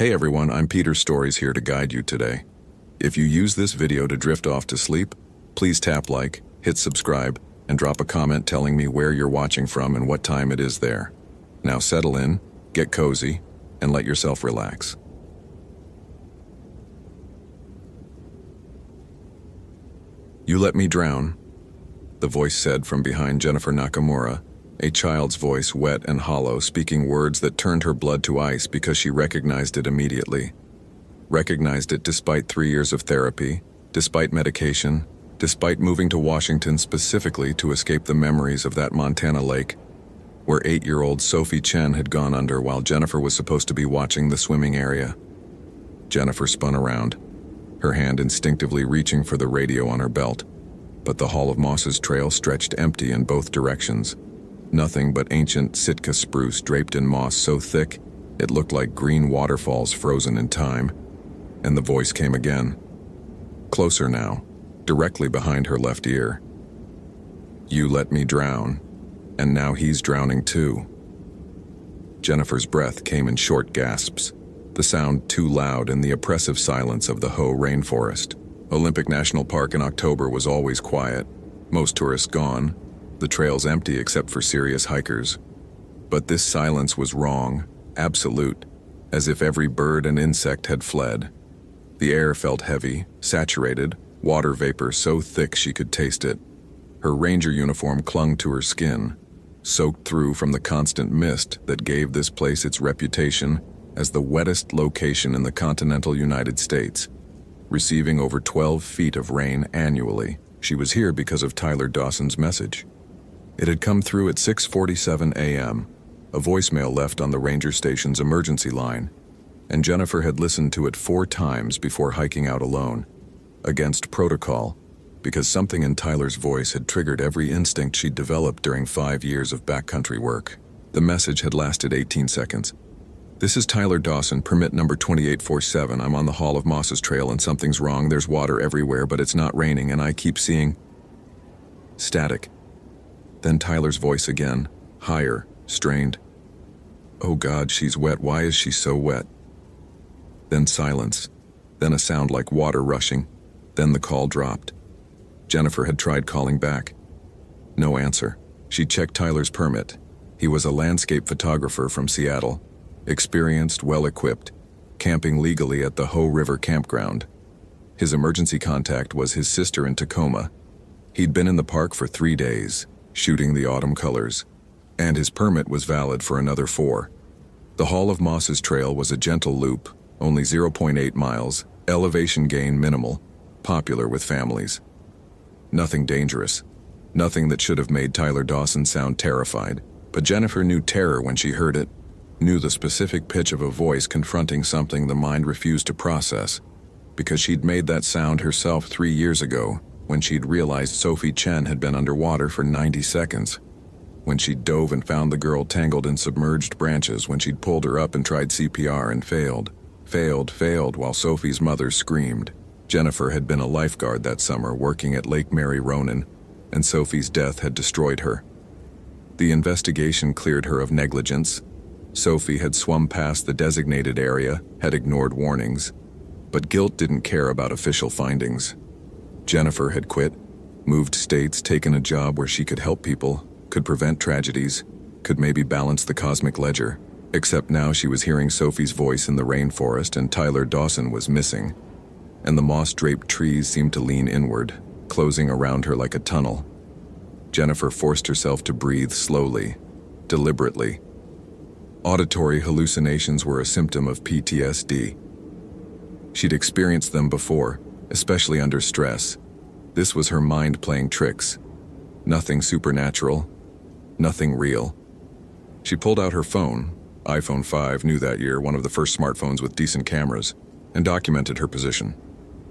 Hey everyone, I'm Peter Stories here to guide you today. If you use this video to drift off to sleep, please tap like, hit subscribe, and drop a comment telling me where you're watching from and what time it is there. Now settle in, get cozy, and let yourself relax. You let me drown, the voice said from behind Jennifer Nakamura, a child's voice, wet and hollow, speaking words that turned her blood to ice because she recognized it immediately. Recognized it despite 3 years of therapy, despite medication, despite moving to Washington specifically to escape the memories of that Montana lake, where 8-year-old Sophie Chen had gone under while Jennifer was supposed to be watching the swimming area. Jennifer spun around, her hand instinctively reaching for the radio on her belt, but the Hall of Moss's trail stretched empty in both directions. Nothing but ancient Sitka spruce draped in moss so thick it looked like green waterfalls frozen in time. And the voice came again. Closer now, directly behind her left ear. You let me drown, and now he's drowning too. Jennifer's breath came in short gasps, the sound too loud in the oppressive silence of the Hoh rainforest. Olympic National Park in October was always quiet, most tourists gone, the trails empty except for serious hikers. But this silence was wrong, absolute, as if every bird and insect had fled. The air felt heavy, saturated, water vapor so thick she could taste it. Her ranger uniform clung to her skin, soaked through from the constant mist that gave this place its reputation as the wettest location in the continental United States. Receiving over 12 feet of rain annually, she was here because of Tyler Dawson's message. It had come through at 6:47 a.m., a voicemail left on the ranger station's emergency line, and Jennifer had listened to it 4 times before hiking out alone, against protocol, because something in Tyler's voice had triggered every instinct she'd developed during 5 years of backcountry work. The message had lasted 18 seconds. This is Tyler Dawson, permit number 2847. I'm on the Hall of Moss's trail and something's wrong. There's water everywhere, but it's not raining, and I keep seeing static. Then Tyler's voice again, higher, strained. Oh God, she's wet. Why is she so wet? Then silence. Then a sound like water rushing. Then the call dropped. Jennifer had tried calling back. No answer. She checked Tyler's permit. He was a landscape photographer from Seattle, experienced, well-equipped, camping legally at the Hoh River campground. His emergency contact was his sister in Tacoma. He'd been in the park for 3 days, shooting the autumn colors, and his permit was valid for another 4. The Hall of Moss's trail was a gentle loop, only 0.8 miles, elevation gain minimal, popular with families. Nothing dangerous, nothing that should have made Tyler Dawson sound terrified, but Jennifer knew terror when she heard it, knew the specific pitch of a voice confronting something the mind refused to process, because she'd made that sound herself 3 years ago, when she'd realized Sophie Chen had been underwater for 90 seconds, when she'd dove and found the girl tangled in submerged branches, when she'd pulled her up and tried CPR and failed while Sophie's mother screamed. Jennifer had been a lifeguard that summer working at Lake Mary Ronan, and Sophie's death had destroyed her. The investigation cleared her of negligence. Sophie had swum past the designated area, had ignored warnings, but guilt didn't care about official findings. Jennifer had quit, moved states, taken a job where she could help people, could prevent tragedies, could maybe balance the cosmic ledger, except now she was hearing Sophie's voice in the rainforest and Tyler Dawson was missing, and the moss-draped trees seemed to lean inward, closing around her like a tunnel. Jennifer forced herself to breathe slowly, deliberately. Auditory hallucinations were a symptom of PTSD. She'd experienced them before, especially under stress. This was her mind playing tricks. Nothing supernatural, nothing real. She pulled out her phone, iPhone 5, new that year, one of the first smartphones with decent cameras, and documented her position.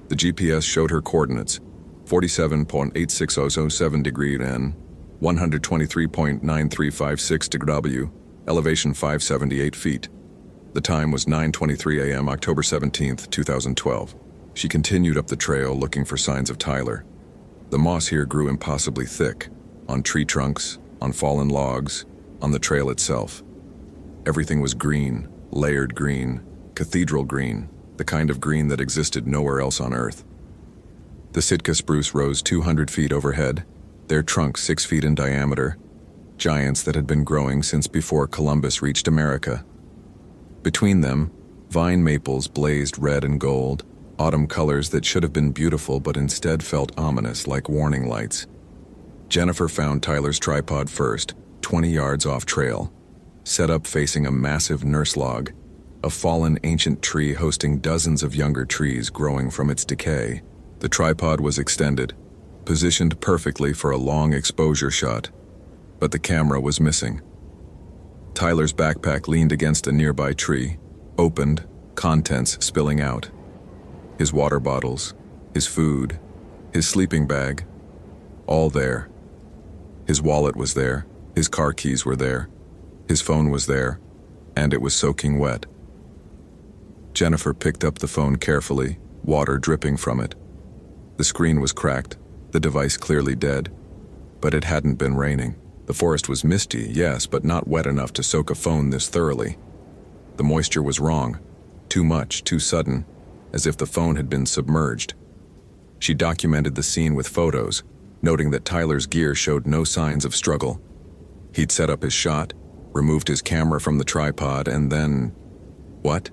The GPS showed her coordinates, 47.86007 degree N, 123.9356 degree W, elevation 578 feet. The time was 9:23 a.m. October 17, 2012. She continued up the trail looking for signs of Tyler. The moss here grew impossibly thick, on tree trunks, on fallen logs, on the trail itself. Everything was green, layered green, cathedral green, the kind of green that existed nowhere else on Earth. The Sitka spruce rose 200 feet overhead, their trunks 6 feet in diameter, giants that had been growing since before Columbus reached America. Between them, vine maples blazed red and gold, autumn colors that should have been beautiful but instead felt ominous like warning lights. Jennifer found Tyler's tripod first, 20 yards off trail, set up facing a massive nurse log, a fallen ancient tree hosting dozens of younger trees growing from its decay. The tripod was extended, positioned perfectly for a long exposure shot, but the camera was missing. Tyler's backpack leaned against a nearby tree, opened, contents spilling out. His water bottles, his food, his sleeping bag, all there. His wallet was there, his car keys were there, his phone was there, and it was soaking wet. Jennifer picked up the phone carefully, water dripping from it. The screen was cracked, the device clearly dead, but it hadn't been raining. The forest was misty, yes, but not wet enough to soak a phone this thoroughly. The moisture was wrong, too much, too sudden, as if the phone had been submerged. She documented the scene with photos, noting that Tyler's gear showed no signs of struggle. He'd set up his shot, removed his camera from the tripod, and then... what?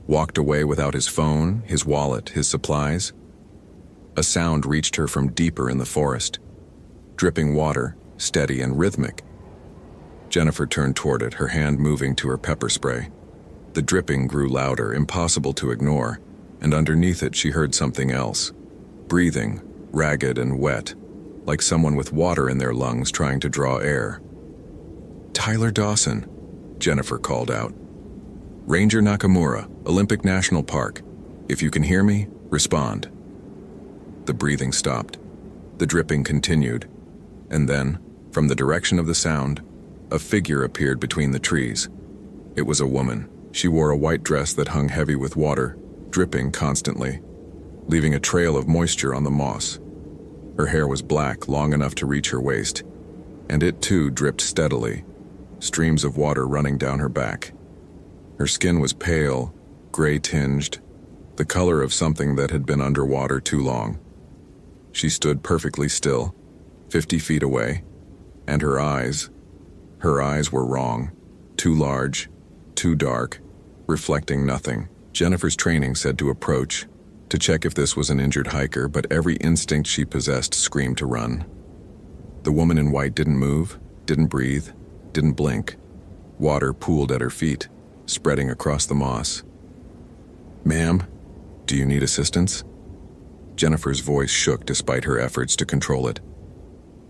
Walked away without his phone, his wallet, his supplies? A sound reached her from deeper in the forest. Dripping water, steady and rhythmic. Jennifer turned toward it, her hand moving to her pepper spray. The dripping grew louder, impossible to ignore, and underneath it she heard something else. Breathing, ragged and wet, like someone with water in their lungs trying to draw air. "Tyler Dawson," Jennifer called out. "Ranger Nakamura, Olympic National Park. If you can hear me, respond." The breathing stopped. The dripping continued. And then, from the direction of the sound, a figure appeared between the trees. It was a woman. She wore a white dress that hung heavy with water, dripping constantly, leaving a trail of moisture on the moss. Her hair was black, long enough to reach her waist, and it too dripped steadily, streams of water running down her back. Her skin was pale, gray-tinged, the color of something that had been underwater too long. She stood perfectly still, 50 feet away, and her eyes were wrong, too large, too dark, reflecting nothing. Jennifer's training said to approach, to check if this was an injured hiker, but every instinct she possessed screamed to run. The woman in white didn't move, didn't breathe, didn't blink. Water pooled at her feet, spreading across the moss. "Ma'am, do you need assistance?" Jennifer's voice shook despite her efforts to control it.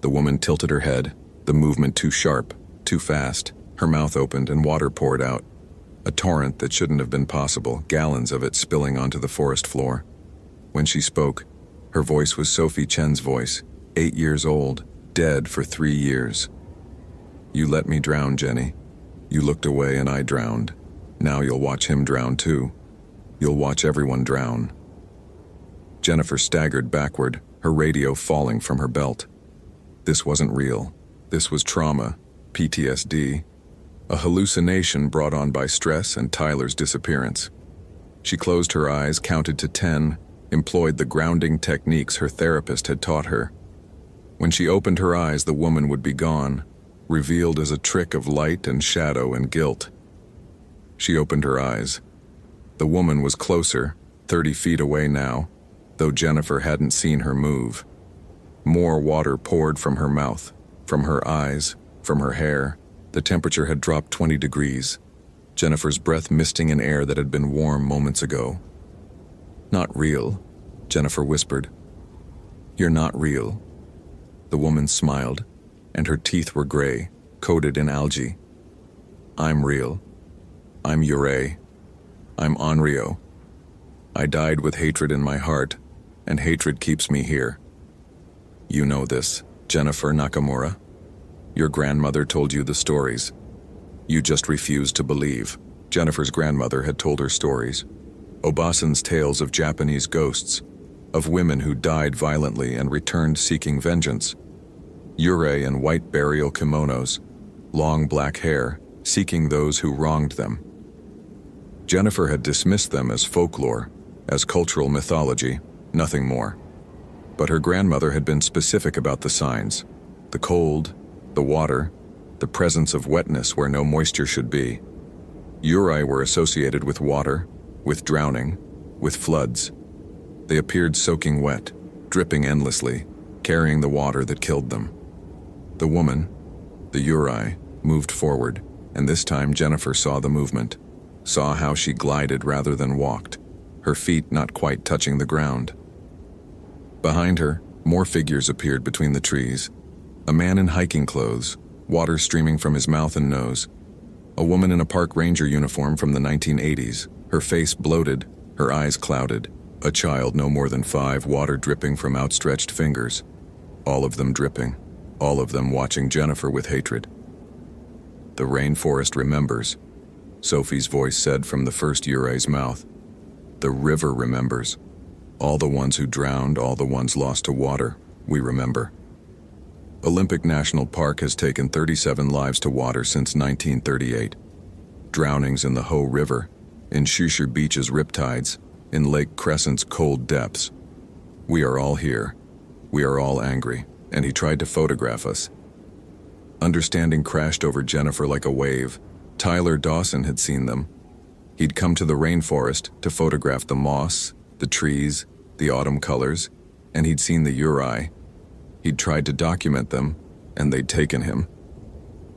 The woman tilted her head, the movement too sharp, too fast. Her mouth opened and water poured out. A torrent that shouldn't have been possible, gallons of it spilling onto the forest floor. When she spoke, her voice was Sophie Chen's voice, 8 years old, dead for 3 years. "You let me drown, Jenny. You looked away and I drowned. Now you'll watch him drown too. You'll watch everyone drown." Jennifer staggered backward, her radio falling from her belt. This wasn't real. This was trauma, PTSD, a hallucination brought on by stress and Tyler's disappearance. She closed her eyes, counted to 10, employed the grounding techniques her therapist had taught her. When she opened her eyes, the woman would be gone, revealed as a trick of light and shadow and guilt. She opened her eyes. The woman was closer, 30 feet away now, though Jennifer hadn't seen her move. More water poured from her mouth, from her eyes, from her hair. The temperature had dropped 20 degrees, Jennifer's breath misting in air that had been warm moments ago. "Not real," Jennifer whispered. "You're not real." The woman smiled, and her teeth were gray, coated in algae. "I'm real. I'm Yurei. I'm Onryo. I died with hatred in my heart, and hatred keeps me here. You know this, Jennifer Nakamura. Your grandmother told you the stories. You just refused to believe." Jennifer's grandmother had told her stories. Obasan's tales of Japanese ghosts, of women who died violently and returned seeking vengeance. Yurei in white burial kimonos, long black hair, seeking those who wronged them. Jennifer had dismissed them as folklore, as cultural mythology, nothing more. But her grandmother had been specific about the signs: the cold, the water, the presence of wetness where no moisture should be. Uri were associated with water, with drowning, with floods. They appeared soaking wet, dripping endlessly, carrying the water that killed them. The woman, the Uri, moved forward, and this time Jennifer saw the movement, saw how she glided rather than walked, her feet not quite touching the ground. Behind her, more figures appeared between the trees. A man in hiking clothes, water streaming from his mouth and nose. A woman in a park ranger uniform from the 1980s, her face bloated, her eyes clouded. A child no more than 5, water dripping from outstretched fingers. All of them dripping, all of them watching Jennifer with hatred. The rainforest remembers, Sophie's voice said from the first Uri's mouth. The river remembers. All the ones who drowned, all the ones lost to water, we remember. Olympic National Park has taken 37 lives to water since 1938. Drownings in the Ho River, in Shusher Beach's riptides, in Lake Crescent's cold depths. We are all here. We are all angry, and he tried to photograph us. Understanding crashed over Jennifer like a wave. Tyler Dawson had seen them. He'd come to the rainforest to photograph the moss, the trees, the autumn colors, and he'd seen the Uri. He'd tried to document them, and they'd taken him.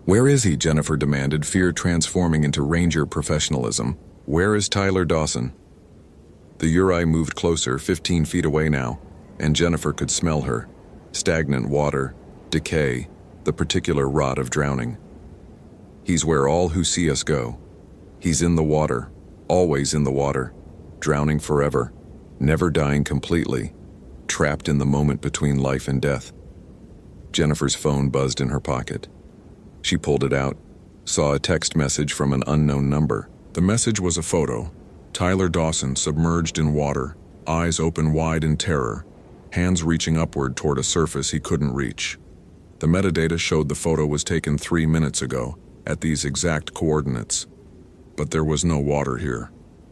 Where is he? Jennifer demanded, fear transforming into ranger professionalism. Where is Tyler Dawson? The Uri moved closer, 15 feet away now, and Jennifer could smell her. Stagnant water, decay, the particular rot of drowning. He's where all who see us go. He's in the water, always in the water, drowning forever, never dying completely, trapped in the moment between life and death. Jennifer's phone buzzed in her pocket. She pulled it out, saw a text message from an unknown number. The message was a photo. Tyler Dawson submerged in water, eyes open wide in terror, hands reaching upward toward a surface he couldn't reach. The metadata showed the photo was taken 3 minutes ago, at these exact coordinates. But there was no water here.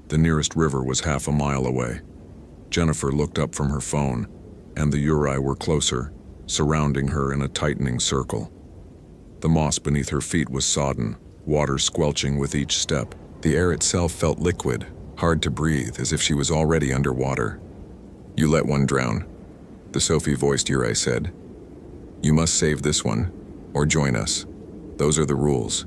The nearest river was half a mile away. Jennifer looked up from her phone, and the Uri were closer, surrounding her in a tightening circle. The moss beneath her feet was sodden, water squelching with each step. The air itself felt liquid, hard to breathe, as if she was already underwater. You let one drown, the Sophie-voiced Uri said. You must save this one, or join us. Those are the rules.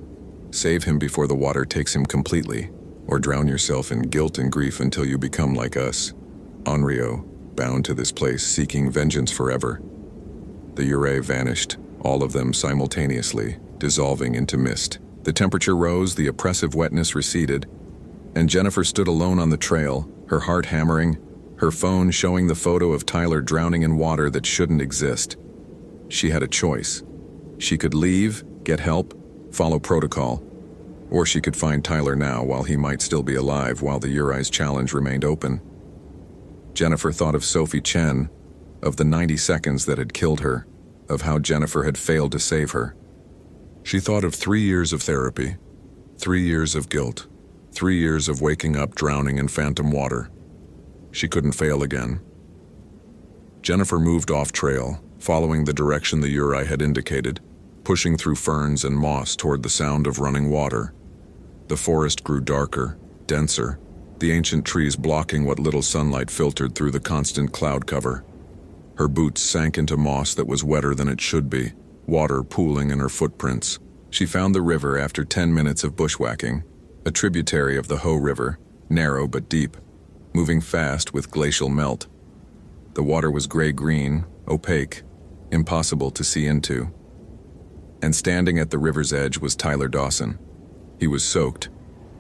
Save him before the water takes him completely, or drown yourself in guilt and grief until you become like us. Onryo, bound to this place, seeking vengeance forever. The Uri vanished, all of them simultaneously, dissolving into mist. The temperature rose, the oppressive wetness receded, and Jennifer stood alone on the trail, her heart hammering, her phone showing the photo of Tyler drowning in water that shouldn't exist. She had a choice. She could leave, get help, follow protocol, or she could find Tyler now while he might still be alive, while the Uri's challenge remained open. Jennifer thought of Sophie Chen, of the 90 seconds that had killed her, of how Jennifer had failed to save her. She thought of 3 years of therapy, 3 years of guilt, 3 years of waking up drowning in phantom water. She couldn't fail again. Jennifer moved off trail, following the direction the Uri had indicated, pushing through ferns and moss toward the sound of running water. The forest grew darker, denser, the ancient trees blocking what little sunlight filtered through the constant cloud cover. Her boots sank into moss that was wetter than it should be, water pooling in her footprints. She found the river after 10 minutes of bushwhacking, a tributary of the Ho River, narrow but deep, moving fast with glacial melt. The water was gray-green, opaque, impossible to see into. And standing at the river's edge was Tyler Dawson. He was soaked,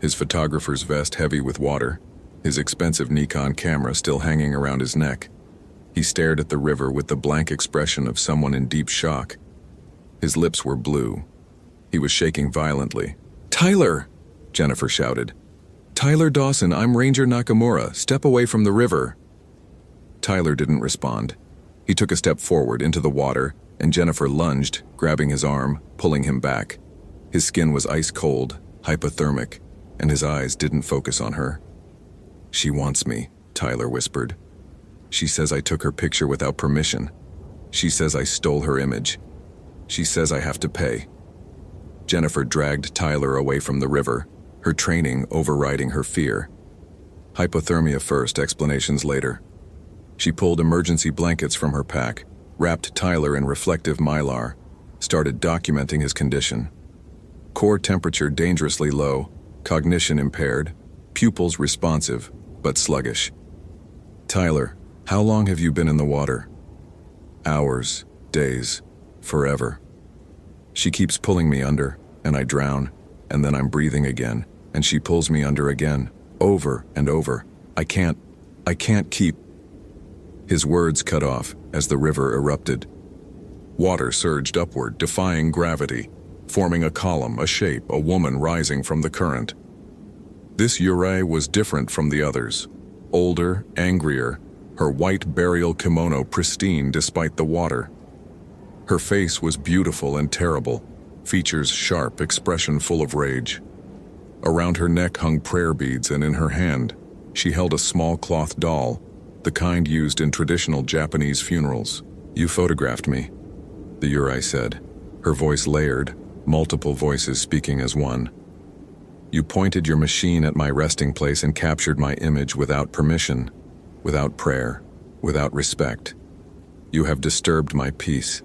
his photographer's vest heavy with water, his expensive Nikon camera still hanging around his neck. He stared at the river with the blank expression of someone in deep shock. His lips were blue. He was shaking violently. "Tyler!" Jennifer shouted. "Tyler Dawson, I'm Ranger Nakamura. Step away from the river." Tyler didn't respond. He took a step forward into the water, and Jennifer lunged, grabbing his arm, pulling him back. His skin was ice cold, hypothermic, and his eyes didn't focus on her. "She wants me," Tyler whispered. "She says I took her picture without permission. She says I stole her image. She says I have to pay." Jennifer dragged Tyler away from the river, her training overriding her fear. Hypothermia first, explanations later. She pulled emergency blankets from her pack, wrapped Tyler in reflective mylar, started documenting his condition. Core temperature dangerously low, cognition impaired, pupils responsive, but sluggish. "Tyler, how long have you been in the water?" "Hours, days, forever. She keeps pulling me under, and I drown, and then I'm breathing again, and she pulls me under again, over and over. I can't keep..." His words cut off as the river erupted. Water surged upward, defying gravity, forming a column, a shape, a woman rising from the current. This Yurei was different from the others. Older, angrier, her white burial kimono pristine despite the water. Her face was beautiful and terrible, features sharp, expression full of rage. Around her neck hung prayer beads, and in her hand, she held a small cloth doll, the kind used in traditional Japanese funerals. "You photographed me," the Yurei said, her voice layered, multiple voices speaking as one. "You pointed your machine at my resting place and captured my image without permission, without prayer, without respect. You have disturbed my peace.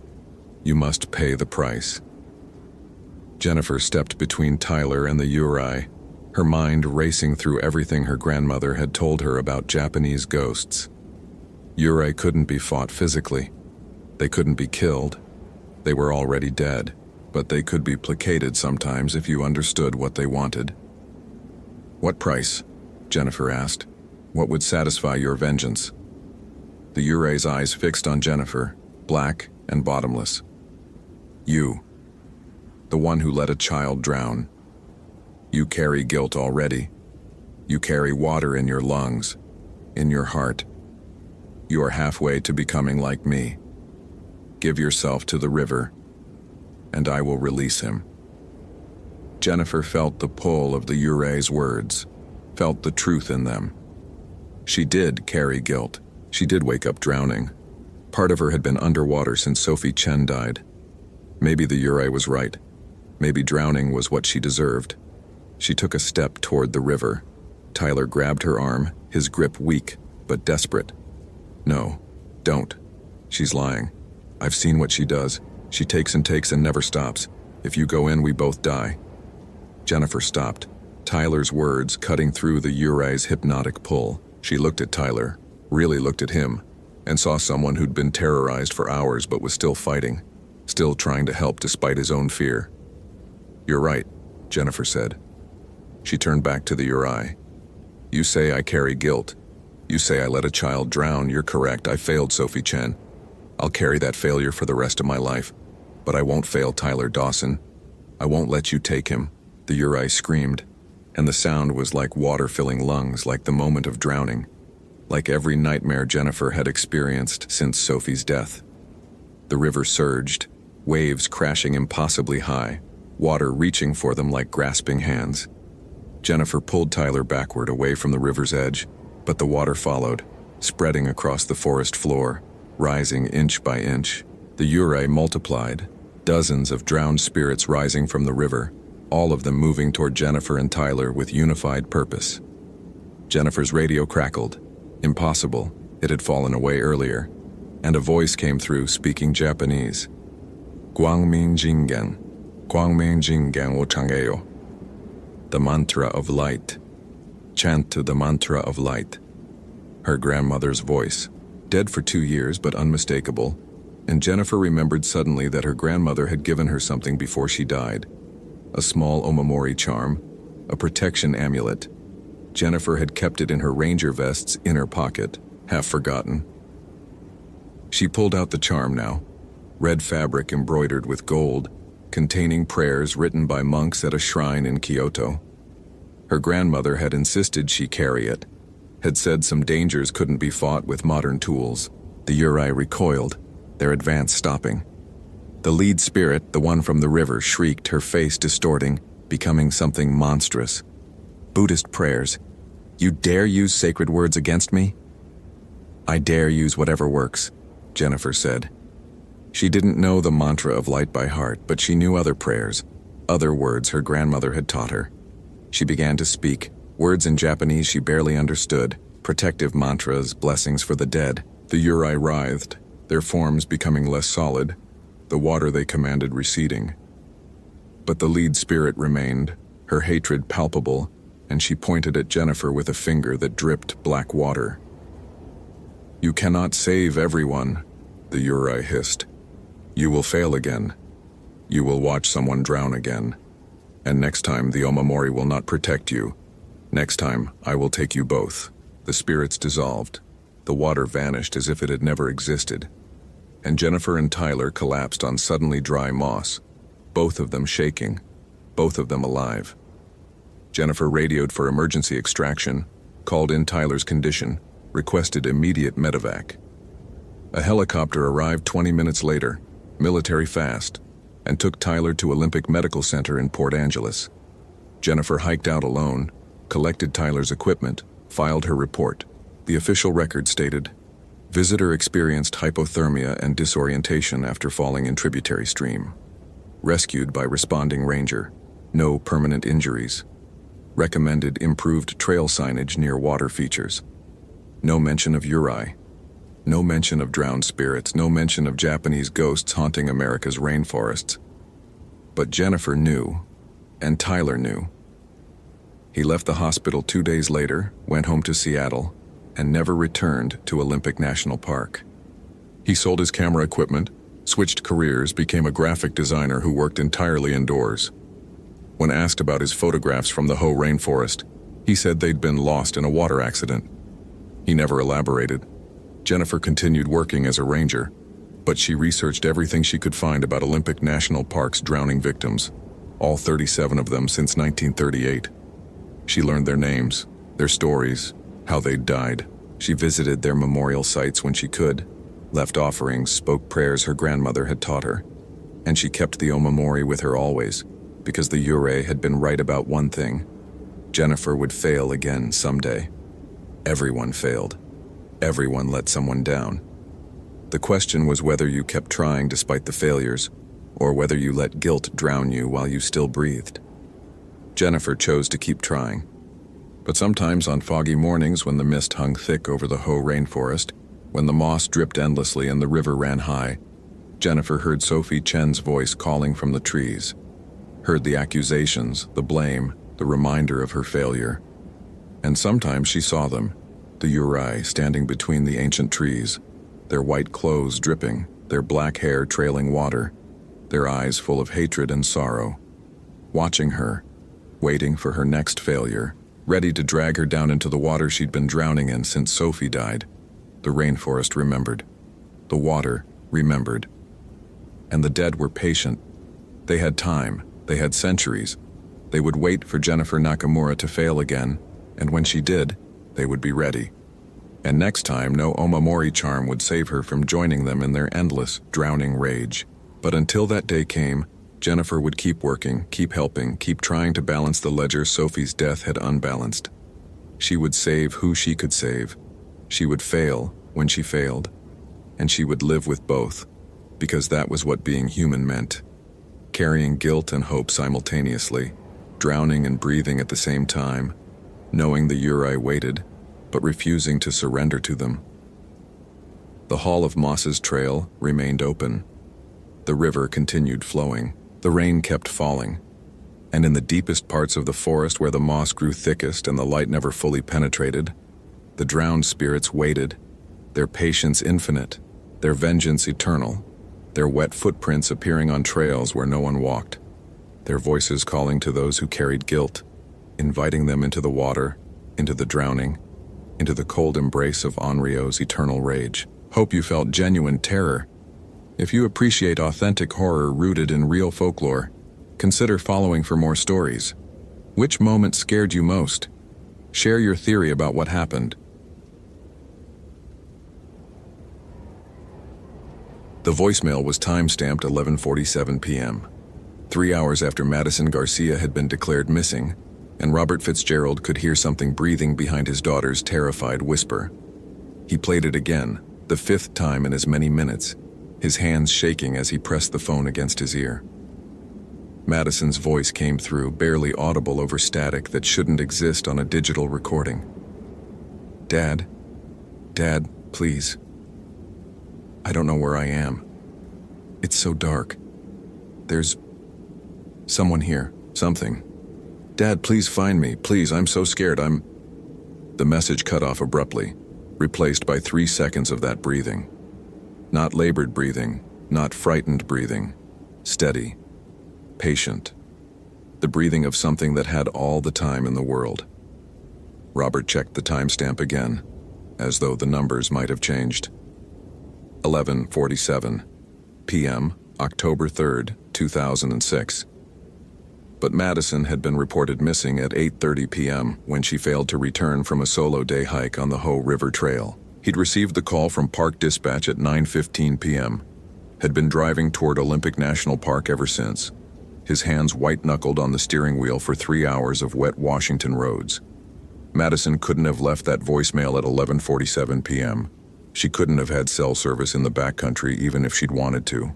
You must pay the price." Jennifer stepped between Tyler and the Yurei, her mind racing through everything her grandmother had told her about Japanese ghosts. Yurei couldn't be fought physically. They couldn't be killed. They were already dead, but they could be placated sometimes if you understood what they wanted. "What price?" Jennifer asked. "What would satisfy your vengeance?" The Yurei's eyes fixed on Jennifer, black and bottomless. "You. The one who let a child drown. You carry guilt already. You carry water in your lungs, in your heart. You are halfway to becoming like me. Give yourself to the river, and I will release him." Jennifer felt the pull of the Yurei's words, felt the truth in them. She did carry guilt. She did wake up drowning. Part of her had been underwater since Sophie Chen died. Maybe the Yurei was right. Maybe drowning was what she deserved. She took a step toward the river. Tyler grabbed her arm, his grip weak, but desperate. "No, don't. She's lying. I've seen what she does. She takes and never stops. If you go in, we both die." Jennifer stopped, Tyler's words cutting through the Yurei's hypnotic pull. She looked at Tyler, really looked at him, and saw someone who'd been terrorized for hours but was still fighting, still trying to help despite his own fear. "You're right," Jennifer said. She turned back to the Yurei. "You say I carry guilt. You say I let a child drown. You're correct. I failed Sophie Chen. I'll carry that failure for the rest of my life. But I won't fail Tyler Dawson. I won't let you take him," the Yurei screamed, and the sound was like water filling lungs, like the moment of drowning, like every nightmare Jennifer had experienced since Sophie's death. The river surged, waves crashing impossibly high, water reaching for them like grasping hands. Jennifer pulled Tyler backward away from the river's edge, but the water followed, spreading across the forest floor, rising inch by inch. The Yurei multiplied, dozens of drowned spirits rising from the river, all of them moving toward Jennifer and Tyler with unified purpose. Jennifer's radio crackled. Impossible, it had fallen away earlier, and a voice came through speaking Japanese. "Guangming Jingen, Guangming Jingen wo Changeo." The mantra of light. Chant to the mantra of light. Her grandmother's voice, dead for 2 years but unmistakable, and Jennifer remembered suddenly that her grandmother had given her something before she died. A small omamori charm, a protection amulet. Jennifer had kept it in her ranger vest's inner pocket, half forgotten. She pulled out the charm now, red fabric embroidered with gold, containing prayers written by monks at a shrine in Kyoto. Her grandmother had insisted she carry it, had said some dangers couldn't be fought with modern tools. The Yurei recoiled, their advance stopping. The lead spirit, the one from the river, shrieked, her face distorting, becoming something monstrous. Buddhist prayers. You dare use sacred words against me? I dare use whatever works, Jennifer said. She didn't know the mantra of light by heart, but she knew other prayers, other words her grandmother had taught her. She began to speak, words in Japanese she barely understood, protective mantras, blessings for the dead. The Uri writhed, their forms becoming less solid, the water they commanded receding. But the lead spirit remained, her hatred palpable, and she pointed at Jennifer with a finger that dripped black water. You cannot save everyone, the Uri hissed. You will fail again. You will watch someone drown again. And next time the Omamori will not protect you. Next time I will take you both. The spirits dissolved. The water vanished as if it had never existed. And Jennifer and Tyler collapsed on suddenly dry moss, both of them shaking, both of them alive. Jennifer radioed for emergency extraction, called in Tyler's condition, requested immediate medevac. A helicopter arrived 20 minutes later, military fast, and took Tyler to Olympic Medical Center in Port Angeles. Jennifer hiked out alone, collected Tyler's equipment, filed her report. The official record stated, visitor experienced hypothermia and disorientation after falling in tributary stream. Rescued by responding ranger. No permanent injuries. Recommended improved trail signage near water features. No mention of Uri. No mention of drowned spirits, no mention of Japanese ghosts haunting America's rainforests. But Jennifer knew, and Tyler knew. He left the hospital 2 days later, went home to Seattle, and never returned to Olympic National Park. He sold his camera equipment, switched careers, became a graphic designer who worked entirely indoors. When asked about his photographs from the Hoh rainforest, he said they'd been lost in a water accident. He never elaborated. Jennifer continued working as a ranger, but she researched everything she could find about Olympic National Park's drowning victims, all 37 of them since 1938. She learned their names, their stories, how they'd died. She visited their memorial sites when she could, left offerings, spoke prayers her grandmother had taught her, and she kept the Omamori with her always, because the Uri had been right about one thing. Jennifer would fail again someday. Everyone failed. Everyone let someone down. The question was whether you kept trying despite the failures, or whether you let guilt drown you while you still breathed. Jennifer chose to keep trying. But sometimes on foggy mornings when the mist hung thick over the Hoh rainforest, when the moss dripped endlessly and the river ran high, Jennifer heard Sophie Chen's voice calling from the trees, heard the accusations, the blame, the reminder of her failure. And sometimes she saw them, the Uri standing between the ancient trees, their white clothes dripping, their black hair trailing water, their eyes full of hatred and sorrow, watching her, waiting for her next failure, ready to drag her down into the water she'd been drowning in since Sophie died. The rainforest remembered. The water remembered. And the dead were patient. They had time. They had centuries. They would wait for Jennifer Nakamura to fail again, and when she did, they would be ready. And next time, no Omamori charm would save her from joining them in their endless, drowning rage. But until that day came, Jennifer would keep working, keep helping, keep trying to balance the ledger Sophie's death had unbalanced. She would save who she could save. She would fail when she failed. And she would live with both, because that was what being human meant. Carrying guilt and hope simultaneously, drowning and breathing at the same time, knowing the Uri waited, but refusing to surrender to them. The Hall of Moss's trail remained open. The river continued flowing. The rain kept falling. And in the deepest parts of the forest where the moss grew thickest and the light never fully penetrated, the drowned spirits waited, their patience infinite, their vengeance eternal, their wet footprints appearing on trails where no one walked, their voices calling to those who carried guilt, inviting them into the water, into the drowning, into the cold embrace of Onryo's eternal rage. Hope you felt genuine terror. If you appreciate authentic horror rooted in real folklore, consider following for more stories. Which moment scared you most? Share your theory about what happened. The voicemail was time-stamped 11:47 p.m. 3 hours after Madison Garcia had been declared missing, and Robert Fitzgerald could hear something breathing behind his daughter's terrified whisper. He played it again, the 5th time in as many minutes, his hands shaking as he pressed the phone against his ear. Madison's voice came through, barely audible over static that shouldn't exist on a digital recording. "Dad? Dad, please. I don't know where I am. It's so dark. There's someone here, something. Dad, please find me. Please, I'm so scared. The message cut off abruptly, replaced by 3 seconds of that breathing. Not labored breathing, not frightened breathing. Steady. Patient. The breathing of something that had all the time in the world. Robert checked the timestamp again, as though the numbers might have changed. 11:47 p.m., October 3rd, 2006. But Madison had been reported missing at 8:30 p.m. when she failed to return from a solo day hike on the Hoh River Trail. He'd received the call from Park Dispatch at 9:15 p.m., had been driving toward Olympic National Park ever since, his hands white-knuckled on the steering wheel for 3 hours of wet Washington roads. Madison couldn't have left that voicemail at 11:47 p.m. She couldn't have had cell service in the backcountry even if she'd wanted to.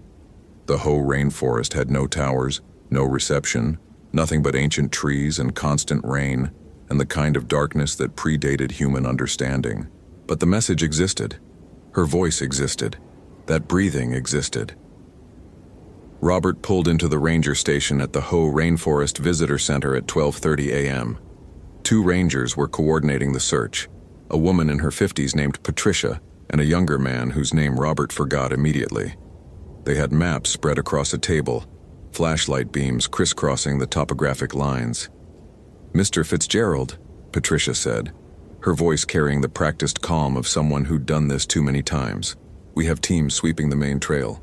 The Hoh rainforest had no towers, no reception, nothing but ancient trees and constant rain, and the kind of darkness that predated human understanding. But the message existed. Her voice existed. That breathing existed. Robert pulled into the ranger station at the Hoh Rainforest Visitor Center at 12:30 a.m. 2 rangers were coordinating the search, a woman in her 50s named Patricia and a younger man whose name Robert forgot immediately. They had maps spread across a table, flashlight beams crisscrossing the topographic lines. "Mr. Fitzgerald," Patricia said, her voice carrying the practiced calm of someone who'd done this too many times. "We have teams sweeping the main trail.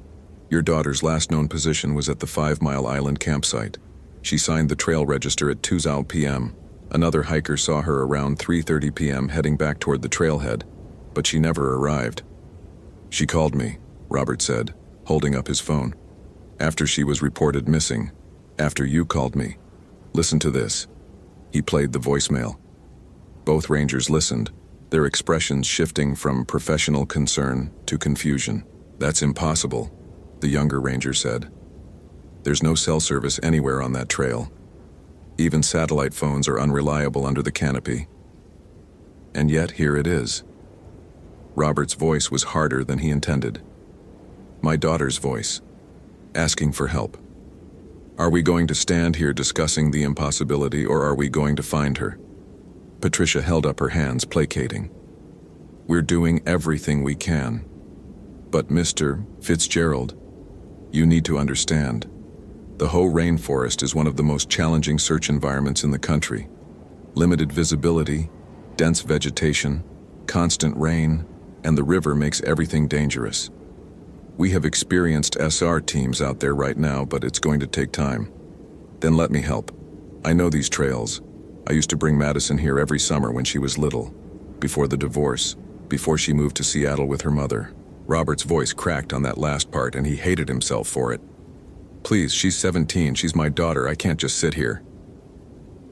Your daughter's last known position was at the 5 Mile Island campsite. She signed the trail register at 2 p.m. Another hiker saw her around 3:30 p.m. heading back toward the trailhead, but she never arrived." "She called me," Robert said, holding up his phone. "After she was reported missing. After you called me. Listen to this." He played the voicemail. Both rangers listened, their expressions shifting from professional concern to confusion. "That's impossible," the younger ranger said. "There's no cell service anywhere on that trail. Even satellite phones are unreliable under the canopy. And yet here it is." Robert's voice was harder than he intended. My daughter's voice, asking for help. "Are we going to stand here discussing the impossibility, or are we going to find her?" Patricia held up her hands, placating. "We're doing everything we can. But Mr. Fitzgerald, you need to understand. The Hoh Rainforest is one of the most challenging search environments in the country. Limited visibility, dense vegetation, constant rain, and the river makes everything dangerous. We have experienced SR teams out there right now, but it's going to take time. Then let me help. I know these trails. I used to bring Madison here every summer when she was little, before the divorce, before she moved to Seattle with her mother." Robert's voice cracked on that last part, and he hated himself for it. "Please, she's 17, she's my daughter, I can't just sit here."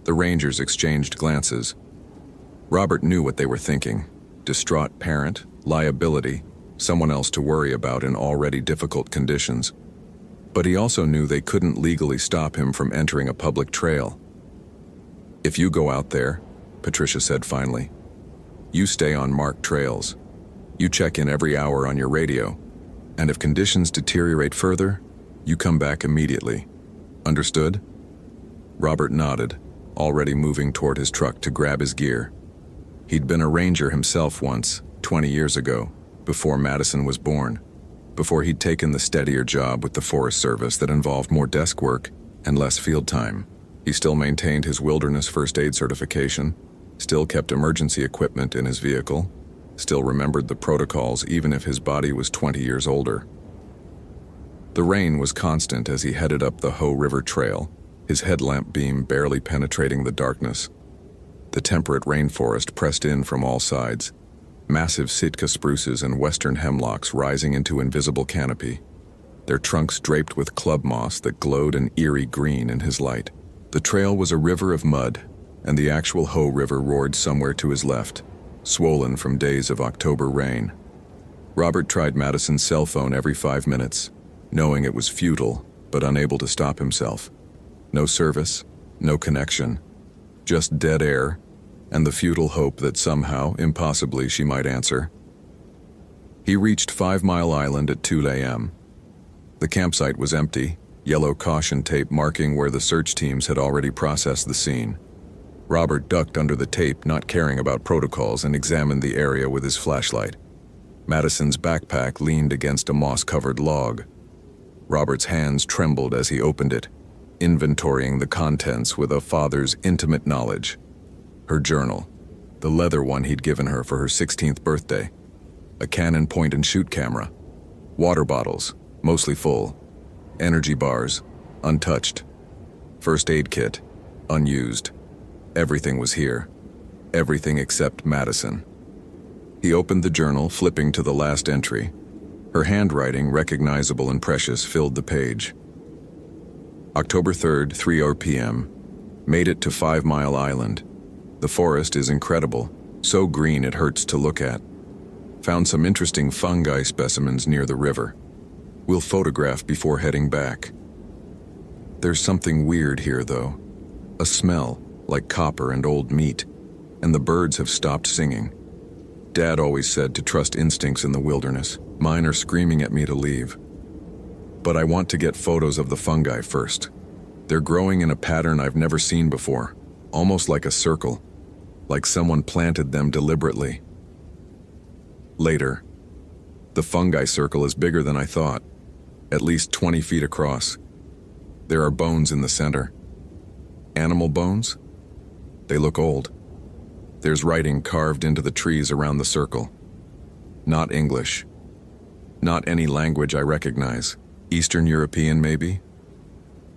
The rangers exchanged glances. Robert knew what they were thinking. Distraught parent, liability, someone else to worry about in already difficult conditions. But he also knew they couldn't legally stop him from entering a public trail. "If you go out there," Patricia said finally, "you stay on marked trails. You check in every hour on your radio, and if conditions deteriorate further, you come back immediately. Understood?" Robert nodded, already moving toward his truck to grab his gear. He'd been a ranger himself once, 20 years ago, before Madison was born, before he'd taken the steadier job with the Forest Service that involved more desk work and less field time. He still maintained his wilderness first aid certification, still kept emergency equipment in his vehicle, still remembered the protocols even if his body was 20 years older. The rain was constant as he headed up the Hoh River Trail, his headlamp beam barely penetrating the darkness. The temperate rainforest pressed in from all sides, massive Sitka spruces and western hemlocks rising into invisible canopy, their trunks draped with club moss that glowed an eerie green in his light. The trail was a river of mud, and the actual Ho River roared somewhere to his left, swollen from days of October rain. Robert tried Madison's cell phone every 5 minutes, knowing it was futile, but unable to stop himself. No service, no connection, just dead air, and the futile hope that somehow, impossibly, she might answer. He reached 5 Mile Island at 2 a.m. The campsite was empty, yellow caution tape marking where the search teams had already processed the scene. Robert ducked under the tape, not caring about protocols, and examined the area with his flashlight. Madison's backpack leaned against a moss-covered log. Robert's hands trembled as he opened it, inventorying the contents with a father's intimate knowledge. Her journal, the leather one he'd given her for her 16th birthday, a Canon point-and-shoot camera, water bottles, mostly full, energy bars, untouched, first aid kit, unused. Everything was here, everything except Madison. He opened the journal, flipping to the last entry. Her handwriting, recognizable and precious, filled the page. October 3rd, 3:00 p.m. Made it to 5 Mile Island. The forest is incredible, so green it hurts to look at. Found some interesting fungi specimens near the river. We'll photograph before heading back. There's something weird here, though. A smell, like copper and old meat, and the birds have stopped singing. Dad always said to trust instincts in the wilderness. Mine are screaming at me to leave. But I want to get photos of the fungi first. They're growing in a pattern I've never seen before, almost like a circle, like someone planted them deliberately. Later, the fungi circle is bigger than I thought, at least 20 feet across. There are bones in the center. Animal bones? They look old. There's writing carved into the trees around the circle. Not English. Not any language I recognize. Eastern European, maybe?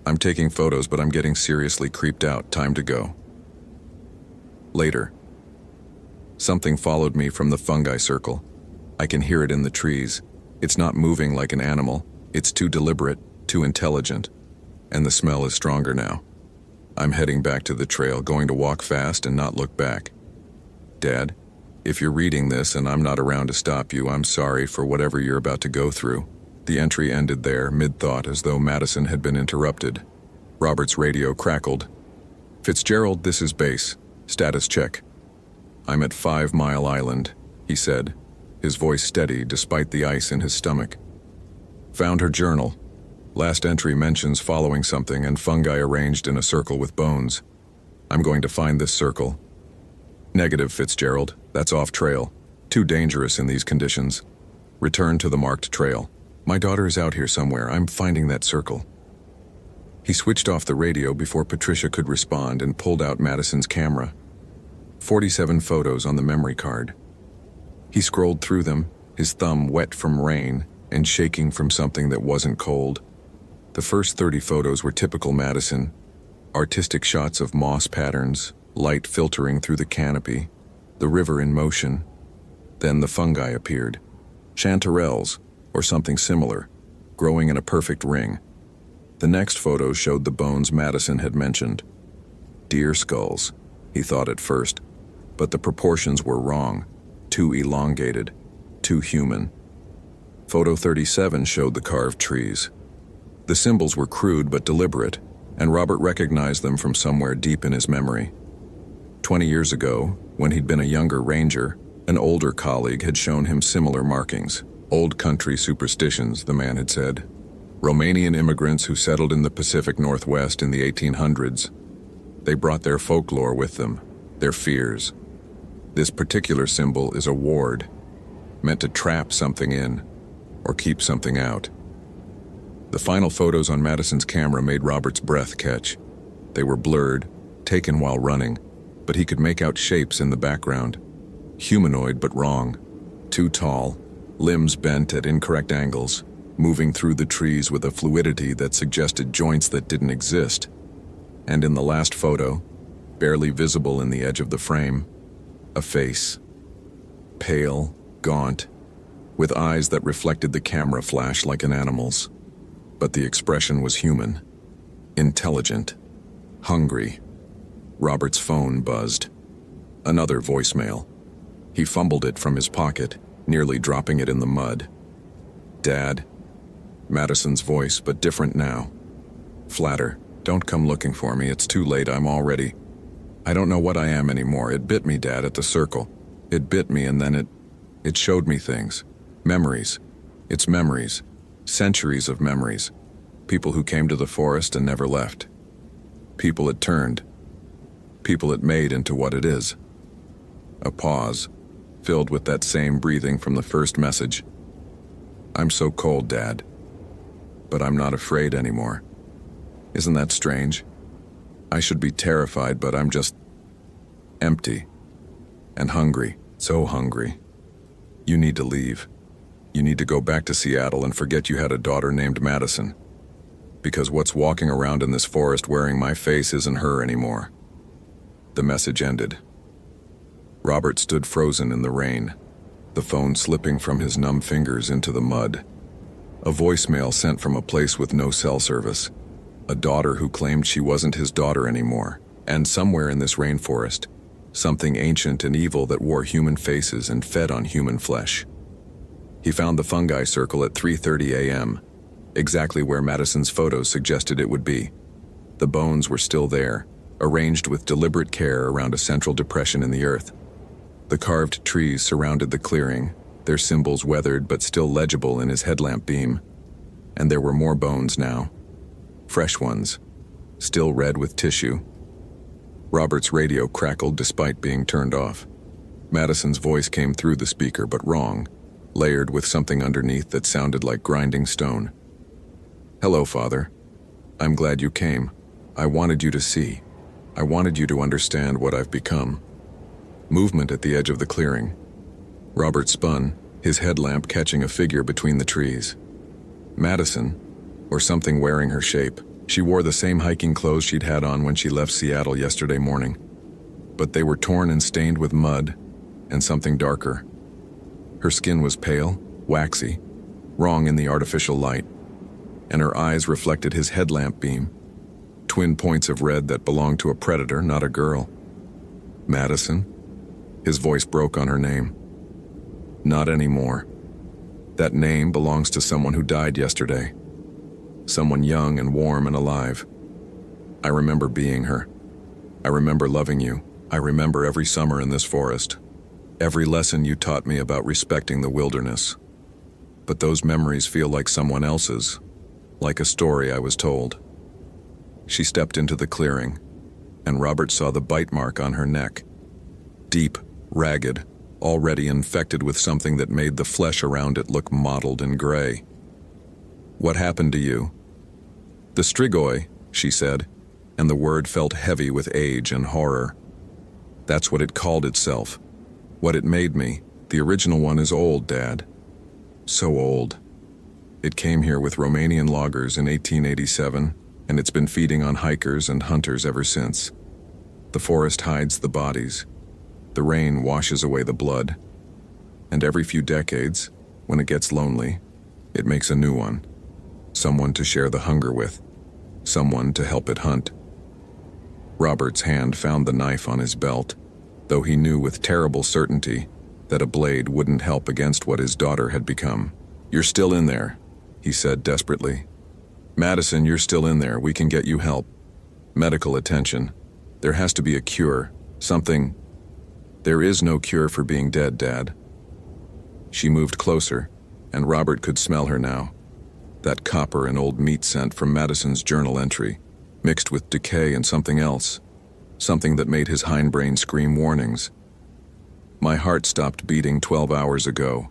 I'm taking photos, but I'm getting seriously creeped out. Time to go. Later. Something followed me from the fungi circle. I can hear it in the trees. It's not moving like an animal. It's too deliberate, too intelligent. And the smell is stronger now. I'm heading back to the trail, going to walk fast and not look back. Dad, if you're reading this and I'm not around to stop you, I'm sorry for whatever you're about to go through. The entry ended there, mid-thought, as though Madison had been interrupted. Robert's radio crackled. Fitzgerald, this is base. Status check. I'm at 5 Mile Island, he said, his voice steady despite the ice in his stomach. Found her journal. Last entry mentions following something and fungi arranged in a circle with bones. I'm going to find this circle. Negative, Fitzgerald. That's off trail. Too dangerous in these conditions. Return to the marked trail. My daughter is out here somewhere. I'm finding that circle. He switched off the radio before Patricia could respond and pulled out Madison's camera. 47 photos on the memory card. He scrolled through them, his thumb wet from rain and shaking from something that wasn't cold. The first 30 photos were typical Madison. Artistic shots of moss patterns, light filtering through the canopy, the river in motion. Then the fungi appeared. Chanterelles, or something similar, growing in a perfect ring. The next photo showed the bones Madison had mentioned. Deer skulls, he thought at first, but the proportions were wrong, too elongated, too human. Photo 37 showed the carved trees. The symbols were crude but deliberate, and Robert recognized them from somewhere deep in his memory. 20 years ago, when he'd been a younger ranger, an older colleague had shown him similar markings. Old country superstitions, the man had said. Romanian immigrants who settled in the Pacific Northwest in the 1800s. They brought their folklore with them, their fears. This particular symbol is a ward, meant to trap something in, or keep something out. The final photos on Madison's camera made Robert's breath catch. They were blurred, taken while running, but he could make out shapes in the background. Humanoid but wrong. Too tall, limbs bent at incorrect angles, moving through the trees with a fluidity that suggested joints that didn't exist. And in the last photo, barely visible in the edge of the frame, a face. Pale, gaunt, with eyes that reflected the camera flash like an animal's. But the expression was human, intelligent, hungry. Robert's phone buzzed. Another voicemail. He fumbled it from his pocket, nearly dropping it in the mud. "Dad." Madison's voice, but different now. Flatter. "Don't come looking for me, it's too late, I don't know what I am anymore. It bit me, Dad, at the circle. It bit me and then it showed me things. Memories. It's memories. Centuries of memories. People who came to the forest and never left. People it turned. People it made into what it is." A pause, filled with that same breathing from the first message. "I'm so cold, Dad. But I'm not afraid anymore. Isn't that strange? I should be terrified, but I'm just empty and hungry, so hungry. You need to leave. You need to go back to Seattle and forget you had a daughter named Madison. Because what's walking around in this forest wearing my face isn't her anymore." The message ended. Robert stood frozen in the rain, the phone slipping from his numb fingers into the mud. A voicemail sent from a place with no cell service. A daughter who claimed she wasn't his daughter anymore, and somewhere in this rainforest, something ancient and evil that wore human faces and fed on human flesh. He found the fungi circle at 3:30 a.m., exactly where Madison's photos suggested it would be. The bones were still there, arranged with deliberate care around a central depression in the earth. The carved trees surrounded the clearing, their symbols weathered but still legible in his headlamp beam. And there were more bones now. Fresh ones, still red with tissue. Robert's radio crackled despite being turned off. Madison's voice came through the speaker, but wrong, layered with something underneath that sounded like grinding stone. "Hello, Father. I'm glad you came. I wanted you to see. I wanted you to understand what I've become." Movement at the edge of the clearing. Robert spun, his headlamp catching a figure between the trees. Madison, or something wearing her shape. She wore the same hiking clothes she'd had on when she left Seattle yesterday morning. But they were torn and stained with mud and something darker. Her skin was pale, waxy, wrong in the artificial light, and her eyes reflected his headlamp beam, twin points of red that belonged to a predator, not a girl. "Madison?" His voice broke on her name. "Not anymore. That name belongs to someone who died yesterday. Someone young and warm and alive. I remember being her. I remember loving you. I remember every summer in this forest. Every lesson you taught me about respecting the wilderness. But those memories feel like someone else's, like a story I was told." She stepped into the clearing, and Robert saw the bite mark on her neck. Deep, ragged, already infected with something that made the flesh around it look mottled and gray. "What happened to you?" "The strigoi," she said, and the word felt heavy with age and horror. "That's what it called itself. What it made me. The original one is old, Dad. So old. It came here with Romanian loggers in 1887, and it's been feeding on hikers and hunters ever since. The forest hides the bodies. The rain washes away the blood. And every few decades, when it gets lonely, it makes a new one. Someone to share the hunger with. Someone to help it hunt." Robert's hand found the knife on his belt, though he knew with terrible certainty that a blade wouldn't help against what his daughter had become. "You're still in there," he said desperately. "Madison, you're still in there. We can get you help. Medical attention. There has to be a cure. Something. There is no cure for being dead, Dad." She moved closer, and Robert could smell her now. That copper and old meat scent from Madison's journal entry, mixed with decay and something else. Something that made his hindbrain scream warnings. "My heart stopped beating 12 hours ago.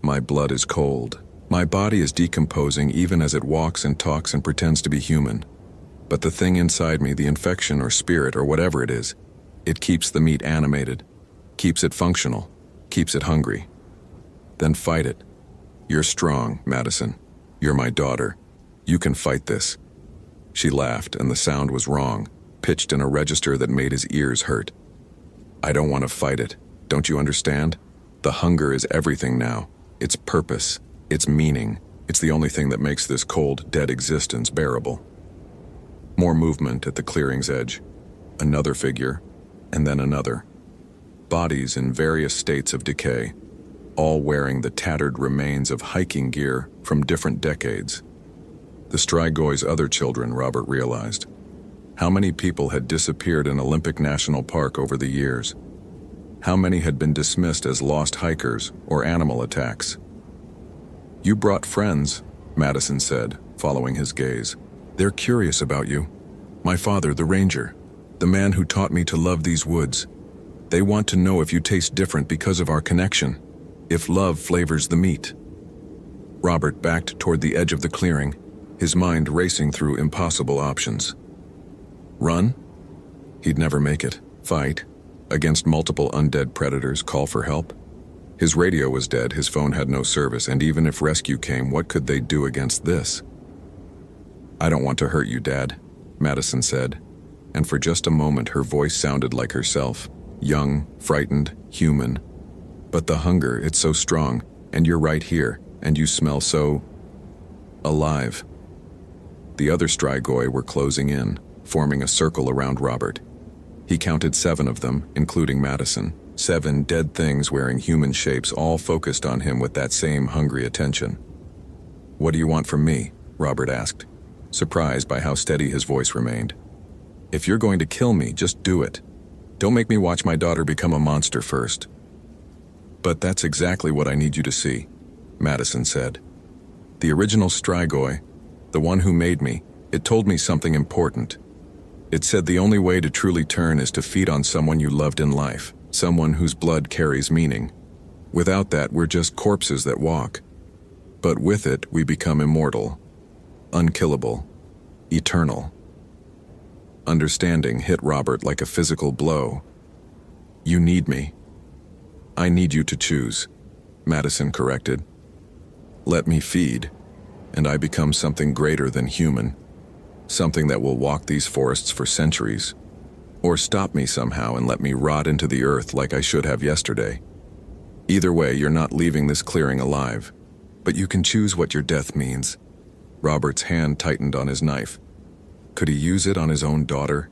My blood is cold. My body is decomposing even as it walks and talks and pretends to be human. But the thing inside me, the infection or spirit or whatever it is, it keeps the meat animated, keeps it functional, keeps it hungry. Then fight it. You're strong, Madison. You're my daughter. You can fight this." She laughed, and the sound was wrong, pitched in a register that made his ears hurt. "I don't want to fight it. Don't you understand? The hunger is everything now. It's purpose. It's meaning. It's the only thing that makes this cold, dead existence bearable." More movement at the clearing's edge. Another figure, and then another. Bodies in various states of decay, all wearing the tattered remains of hiking gear from different decades. The Strigoy's other children, Robert realized. How many people had disappeared in Olympic National Park over the years? How many had been dismissed as lost hikers or animal attacks? "You brought friends," Madison said, following his gaze. "They're curious about you. My father, the ranger, the man who taught me to love these woods. They want to know if you taste different because of our connection, if love flavors the meat." Robert backed toward the edge of the clearing, his mind racing through impossible options. Run? He'd never make it. Fight? Against multiple undead predators, call for help? His radio was dead, his phone had no service, and even if rescue came, what could they do against this? "I don't want to hurt you, Dad," Madison said, and for just a moment her voice sounded like herself, young, frightened, human. "But the hunger, it's so strong, and you're right here, and you smell so alive." The other Strigoi were closing in, forming a circle around Robert. He counted 7 of them, including Madison. 7 dead things wearing human shapes, all focused on him with that same hungry attention. "What do you want from me?" Robert asked, surprised by how steady his voice remained. "If you're going to kill me, just do it. Don't make me watch my daughter become a monster first." "But that's exactly what I need you to see," Madison said. "The original Strigoi, the one who made me, it told me something important. It said the only way to truly turn is to feed on someone you loved in life, someone whose blood carries meaning. Without that, we're just corpses that walk. But with it, we become immortal, unkillable, eternal." Understanding hit Robert like a physical blow. "You need me." "I need you to choose," Madison corrected. "Let me feed, and I become something greater than human. Something that will walk these forests for centuries. Or stop me somehow and let me rot into the earth like I should have yesterday. Either way, you're not leaving this clearing alive. But you can choose what your death means." Robert's hand tightened on his knife. Could he use it on his own daughter?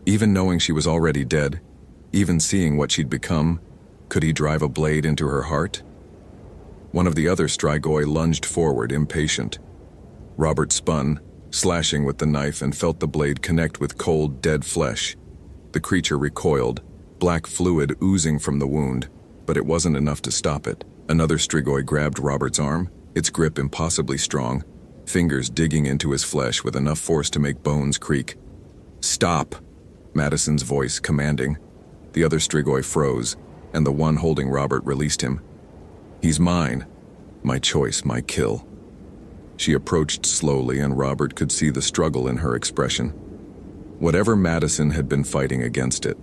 Even knowing she was already dead, even seeing what she'd become, could he drive a blade into her heart? One of the other Strigoi lunged forward, impatient. Robert spun, slashing with the knife, and felt the blade connect with cold, dead flesh. The creature recoiled, black fluid oozing from the wound, but it wasn't enough to stop it. Another Strigoi grabbed Robert's arm, its grip impossibly strong, fingers digging into his flesh with enough force to make bones creak. "Stop!" Madison's voice commanding. The other Strigoi froze, and the one holding Robert released him. "He's mine. My choice, my kill." She approached slowly, and Robert could see the struggle in her expression. Whatever Madison had been fighting against it,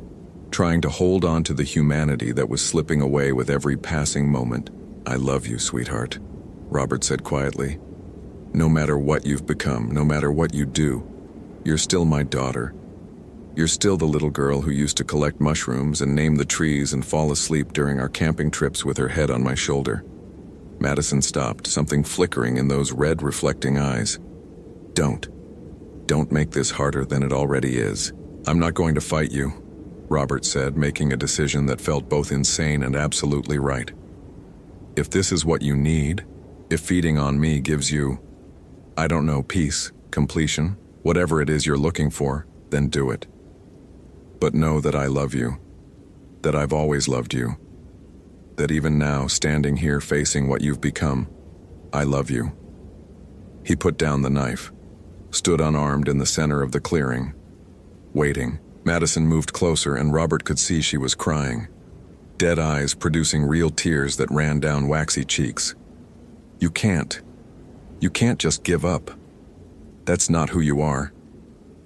trying to hold on to the humanity that was slipping away with every passing moment. "I love you, sweetheart," Robert said quietly. "No matter what you've become, no matter what you do, you're still my daughter. You're still the little girl who used to collect mushrooms and name the trees and fall asleep during our camping trips with her head on my shoulder." Madison stopped, something flickering in those red reflecting eyes. Don't make this harder than it already is." "I'm not going to fight you," Robert said, making a decision that felt both insane and absolutely right. "If this is what you need, if feeding on me gives you, I don't know, peace, completion, whatever it is you're looking for, then do it. But know that I love you, that I've always loved you, that even now, standing here facing what you've become, I love you." He put down the knife, stood unarmed in the center of the clearing, waiting. Madison moved closer, and Robert could see she was crying. Dead eyes producing real tears that ran down waxy cheeks. You can't just give up. That's not who you are.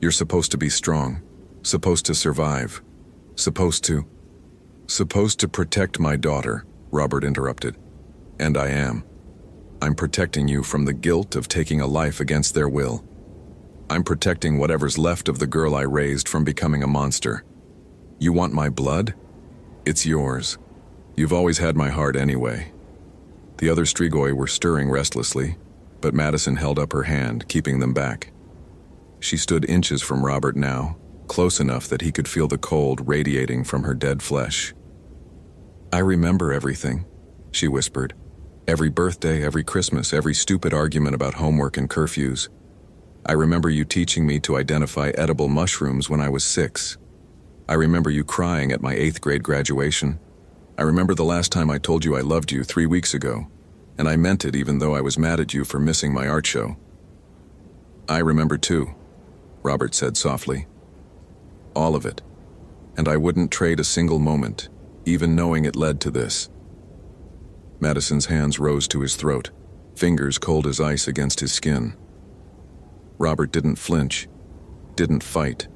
You're supposed to be strong, supposed to survive, supposed to protect my daughter," Robert interrupted. "And I am. I'm protecting you from the guilt of taking a life against their will. I'm protecting whatever's left of the girl I raised from becoming a monster. You want my blood? It's yours. You've always had my heart anyway." The other Strigoi were stirring restlessly, but Madison held up her hand, keeping them back. She stood inches from Robert now, close enough that he could feel the cold radiating from her dead flesh. "I remember everything," she whispered. "Every birthday, every Christmas, every stupid argument about homework and curfews. I remember you teaching me to identify edible mushrooms when I was 6. I remember you crying at my 8th grade graduation. I remember the last time I told you I loved you 3 weeks ago, and I meant it even though I was mad at you for missing my art show." "I remember too," Robert said softly. "All of it. And I wouldn't trade a single moment, even knowing it led to this." Madison's hands rose to his throat, fingers cold as ice against his skin. Robert didn't flinch, didn't fight,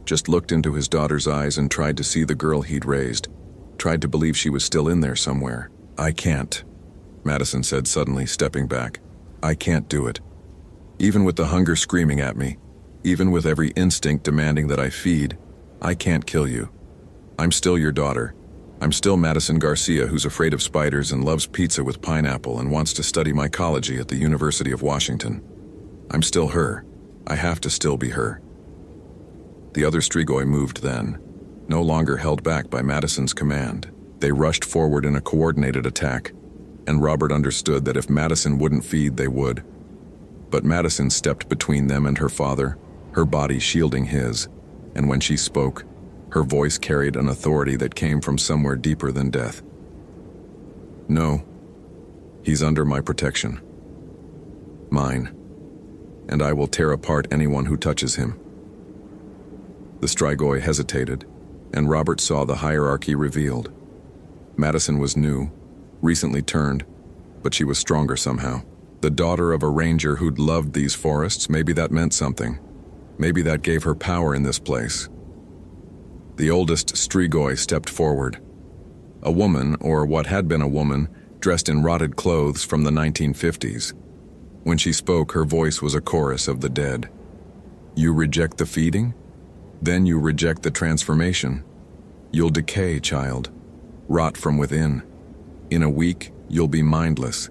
just looked into his daughter's eyes and tried to see the girl he'd raised, tried to believe she was still in there somewhere. "I can't," Madison said suddenly, stepping back. "I can't do it. Even with the hunger screaming at me, even with every instinct demanding that I feed, I can't kill you. I'm still your daughter. I'm still Madison Garcia, who's afraid of spiders and loves pizza with pineapple and wants to study mycology at the University of Washington. I'm still her. I have to still be her." The other Strigoi moved then, no longer held back by Madison's command. They rushed forward in a coordinated attack, and Robert understood that if Madison wouldn't feed, they would. But Madison stepped between them and her father, her body shielding his, and when she spoke, her voice carried an authority that came from somewhere deeper than death. "No, he's under my protection. Mine. And I will tear apart anyone who touches him." The Strigoi hesitated, and Robert saw the hierarchy revealed. Madison was new, recently turned, but she was stronger somehow. The daughter of a ranger who'd loved these forests, maybe that meant something. Maybe that gave her power in this place. The oldest Strigoi stepped forward. A woman, or what had been a woman, dressed in rotted clothes from the 1950s. When she spoke, her voice was a chorus of the dead. "You reject the feeding? Then you reject the transformation. You'll decay, child. Rot from within. In a week, you'll be mindless.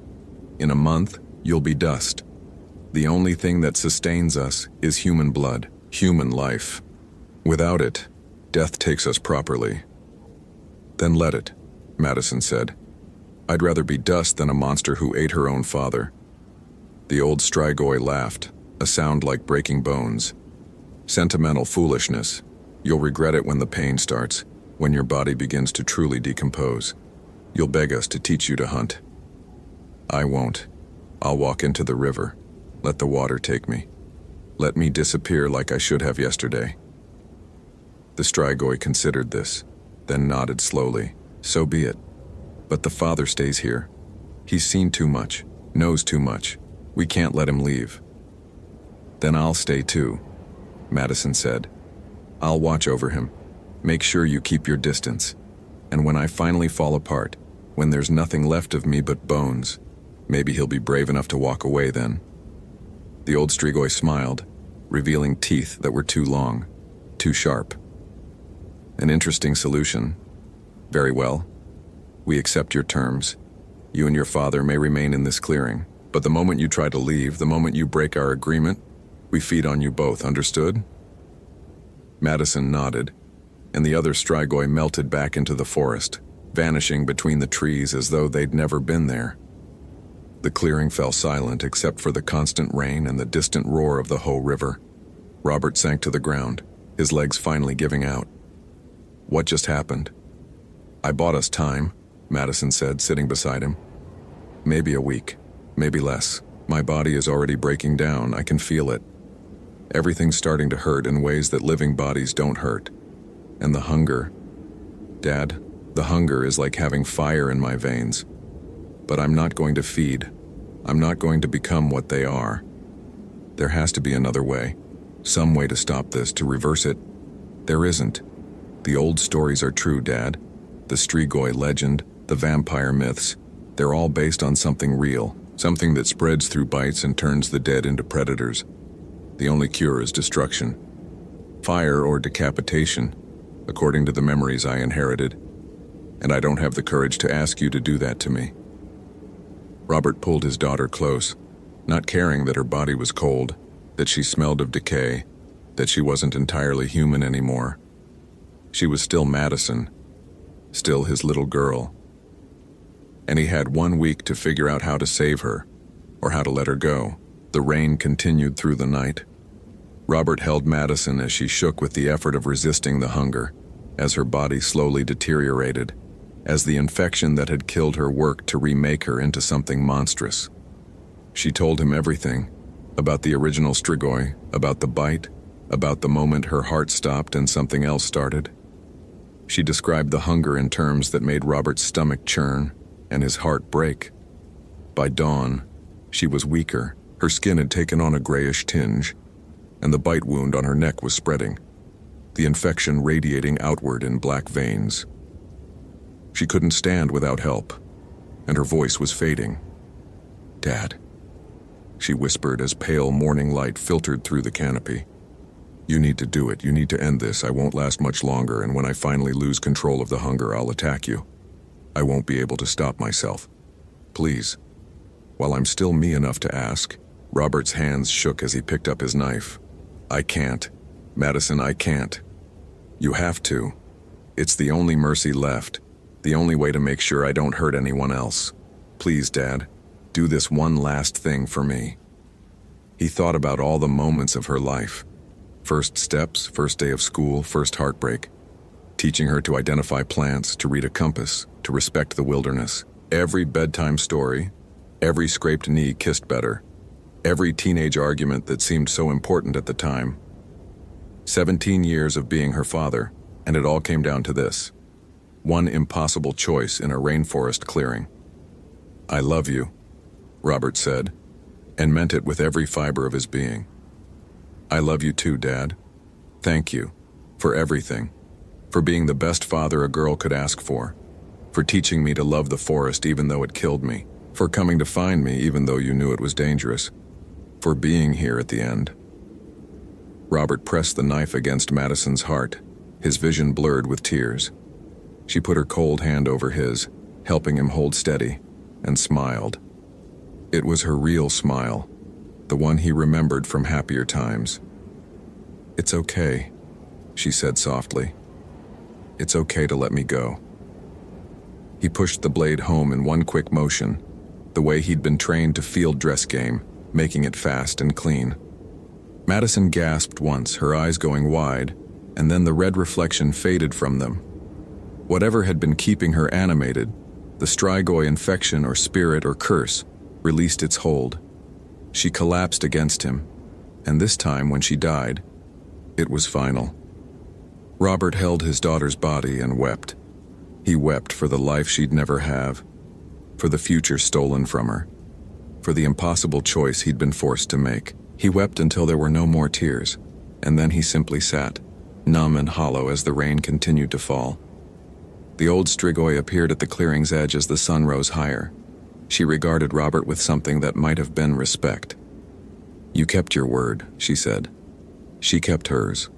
In a month, you'll be dust. The only thing that sustains us is human blood, human life. Without it, death takes us properly." "Then let it," Madison said. "I'd rather be dust than a monster who ate her own father." The old Strigoi laughed, a sound like breaking bones. "Sentimental foolishness. You'll regret it when the pain starts, when your body begins to truly decompose. You'll beg us to teach you to hunt." "I won't. I'll walk into the river. Let the water take me. Let me disappear like I should have yesterday." The Strigoi considered this, then nodded slowly. "So be it. But the father stays here. He's seen too much, knows too much. We can't let him leave." "Then I'll stay too," Madison said. "I'll watch over him. Make sure you keep your distance. And when I finally fall apart, when there's nothing left of me but bones, maybe he'll be brave enough to walk away then." The old Strigoi smiled, revealing teeth that were too long, too sharp. "An interesting solution. Very well. We accept your terms. You and your father may remain in this clearing, but the moment you try to leave, the moment you break our agreement, we feed on you both, understood?" Madison nodded, and the other Strigoi melted back into the forest, vanishing between the trees as though they'd never been there. The clearing fell silent except for the constant rain and the distant roar of the Ho River. Robert sank to the ground, his legs finally giving out. "What just happened?" "I bought us time," Madison said, sitting beside him. "Maybe a week, maybe less. My body is already breaking down, I can feel it. Everything's starting to hurt in ways that living bodies don't hurt. And the hunger. Dad, the hunger is like having fire in my veins. But I'm not going to feed. I'm not going to become what they are. There has to be another way. Some way to stop this, to reverse it. There isn't. The old stories are true, Dad. The Strigoi legend, the vampire myths, they're all based on something real, something that spreads through bites and turns the dead into predators. The only cure is destruction. Fire or decapitation, according to the memories I inherited. And I don't have the courage to ask you to do that to me." Robert pulled his daughter close, not caring that her body was cold, that she smelled of decay, that she wasn't entirely human anymore. She was still Madison, still his little girl. And he had 1 week to figure out how to save her, or how to let her go. The rain continued through the night. Robert held Madison as she shook with the effort of resisting the hunger, as her body slowly deteriorated, as the infection that had killed her worked to remake her into something monstrous. She told him everything, about the original Strigoi, about the bite, about the moment her heart stopped and something else started. She described the hunger in terms that made Robert's stomach churn and his heart break. By dawn, she was weaker, her skin had taken on a grayish tinge, and the bite wound on her neck was spreading, the infection radiating outward in black veins. She couldn't stand without help, and her voice was fading. "Dad," she whispered as pale morning light filtered through the canopy. "You need to do it. You need to end this. I won't last much longer, and when I finally lose control of the hunger, I'll attack you. I won't be able to stop myself. Please." While I'm still me enough to ask, Robert's hands shook as he picked up his knife. "I can't. Madison, I can't. You have to. It's the only mercy left, the only way to make sure I don't hurt anyone else. Please, Dad, do this one last thing for me." He thought about all the moments of her life. First steps, first day of school, first heartbreak. Teaching her to identify plants, to read a compass, to respect the wilderness. Every bedtime story, every scraped knee kissed better. Every teenage argument that seemed so important at the time. 17 years of being her father, and it all came down to this. One impossible choice in a rainforest clearing. "I love you," Robert said, and meant it with every fiber of his being. "I love you too, Dad. Thank you. For everything. For being the best father a girl could ask for. For teaching me to love the forest even though it killed me. For coming to find me even though you knew it was dangerous. For being here at the end." Robert pressed the knife against Madison's heart, his vision blurred with tears. She put her cold hand over his, helping him hold steady, and smiled. It was her real smile, the one he remembered from happier times. "It's okay," she said softly. "It's okay to let me go." He pushed the blade home in one quick motion, the way he'd been trained to field dress game, making it fast and clean. Madison gasped once, her eyes going wide, and then the red reflection faded from them. Whatever had been keeping her animated, the Strigoi infection or spirit or curse, released its hold. She collapsed against him, and this time when she died, it was final. Robert held his daughter's body and wept. He wept for the life she'd never have, for the future stolen from her, for the impossible choice he'd been forced to make. He wept until there were no more tears, and then he simply sat, numb and hollow as the rain continued to fall. The old Strigoi appeared at the clearing's edge as the sun rose higher. She regarded Robert with something that might have been respect. "You kept your word," she said. She kept hers.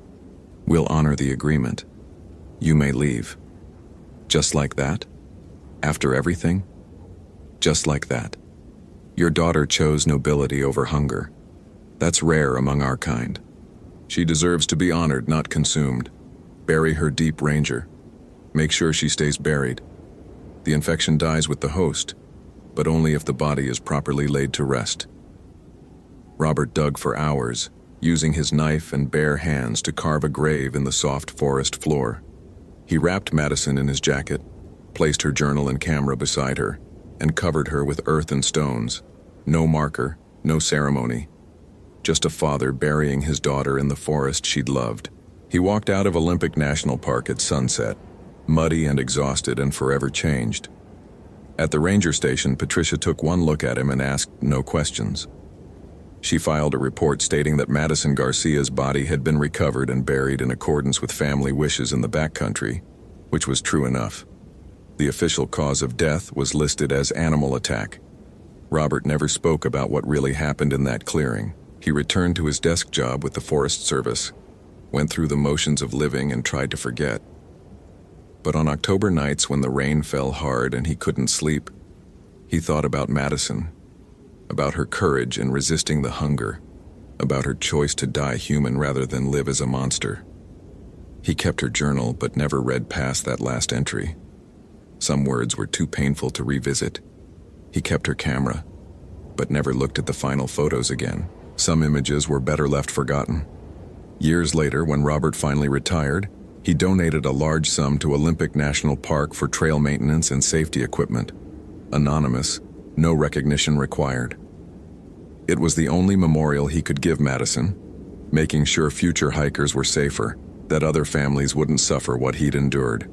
"We'll honor the agreement. You may leave." "Just like that? After everything?" "Just like that. Your daughter chose nobility over hunger. That's rare among our kind. She deserves to be honored, not consumed. Bury her deep, Ranger. Make sure she stays buried. The infection dies with the host, but only if the body is properly laid to rest." Robert dug for hours, using his knife and bare hands to carve a grave in the soft forest floor. He wrapped Madison in his jacket, placed her journal and camera beside her, and covered her with earth and stones. No marker, no ceremony. Just a father burying his daughter in the forest she'd loved. He walked out of Olympic National Park at sunset, muddy and exhausted and forever changed. At the ranger station, Patricia took one look at him and asked no questions. She filed a report stating that Madison Garcia's body had been recovered and buried in accordance with family wishes in the backcountry, which was true enough. The official cause of death was listed as animal attack. Robert never spoke about what really happened in that clearing. He returned to his desk job with the Forest Service, went through the motions of living and tried to forget. But on October nights when the rain fell hard and he couldn't sleep, he thought about Madison, about her courage in resisting the hunger, about her choice to die human rather than live as a monster. He kept her journal but never read past that last entry. Some words were too painful to revisit. He kept her camera, but never looked at the final photos again. Some images were better left forgotten. Years later, when Robert finally retired, he donated a large sum to Olympic National Park for trail maintenance and safety equipment. Anonymous, no recognition required. It was the only memorial he could give Madison, making sure future hikers were safer, that other families wouldn't suffer what he'd endured.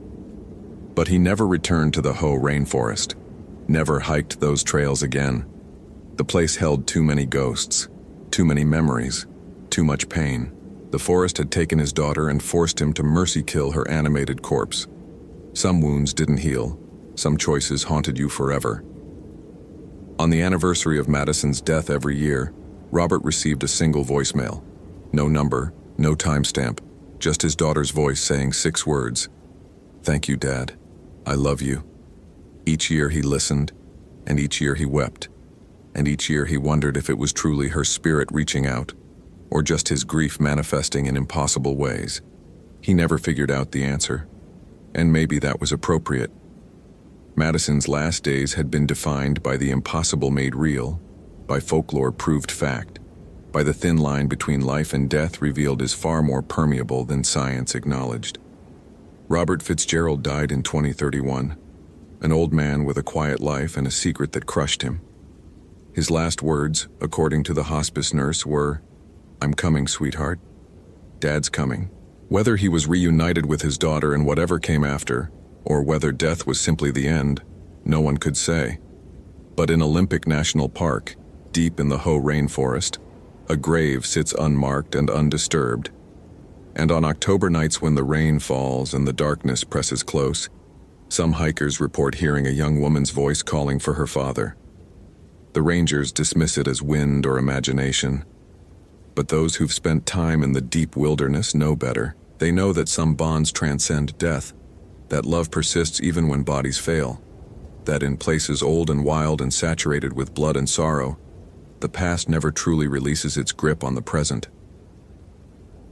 But he never returned to the Hoh rainforest, never hiked those trails again. The place held too many ghosts, too many memories, too much pain. The forest had taken his daughter and forced him to mercy kill her animated corpse. Some wounds didn't heal, some choices haunted you forever. On the anniversary of Madison's death every year, Robert received a single voicemail. No number, no timestamp, just his daughter's voice saying 6 words. "Thank you, Dad. I love you." Each year he listened, and each year he wept, and each year he wondered if it was truly her spirit reaching out, or just his grief manifesting in impossible ways. He never figured out the answer, and maybe that was appropriate. Madison's last days had been defined by the impossible made real, by folklore proved fact, by the thin line between life and death revealed as far more permeable than science acknowledged. Robert Fitzgerald died in 2031, an old man with a quiet life and a secret that crushed him. His last words, according to the hospice nurse, were, "I'm coming, sweetheart. Dad's coming." Whether he was reunited with his daughter and whatever came after, or whether death was simply the end, no one could say. But in Olympic National Park, deep in the Hoh rainforest, a grave sits unmarked and undisturbed. And on October nights when the rain falls and the darkness presses close, some hikers report hearing a young woman's voice calling for her father. The rangers dismiss it as wind or imagination. But those who've spent time in the deep wilderness know better. They know that some bonds transcend death, that love persists even when bodies fail, that in places old and wild and saturated with blood and sorrow, the past never truly releases its grip on the present.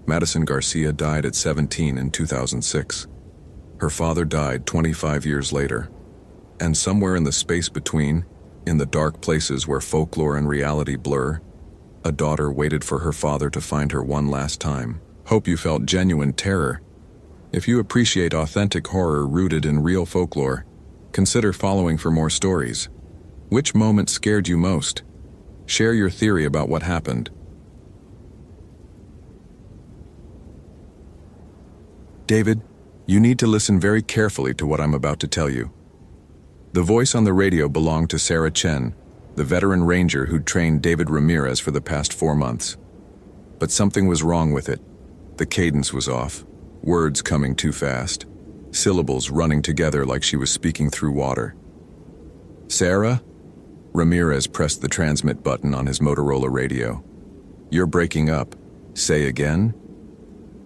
Madison Garcia died at 17 in 2006. Her father died 25 years later. And somewhere in the space between, in the dark places where folklore and reality blur, a daughter waited for her father to find her one last time. Hope you felt genuine terror. If you appreciate authentic horror rooted in real folklore, consider following for more stories. Which moment scared you most? Share your theory about what happened. David, you need to listen very carefully to what I'm about to tell you. The voice on the radio belonged to Sarah Chen, the veteran ranger who'd trained David Ramirez for the past 4 months. But something was wrong with it. The cadence was off, words coming too fast, syllables running together like she was speaking through water. "Sarah?" Ramirez pressed the transmit button on his Motorola radio. "You're breaking up. Say again?"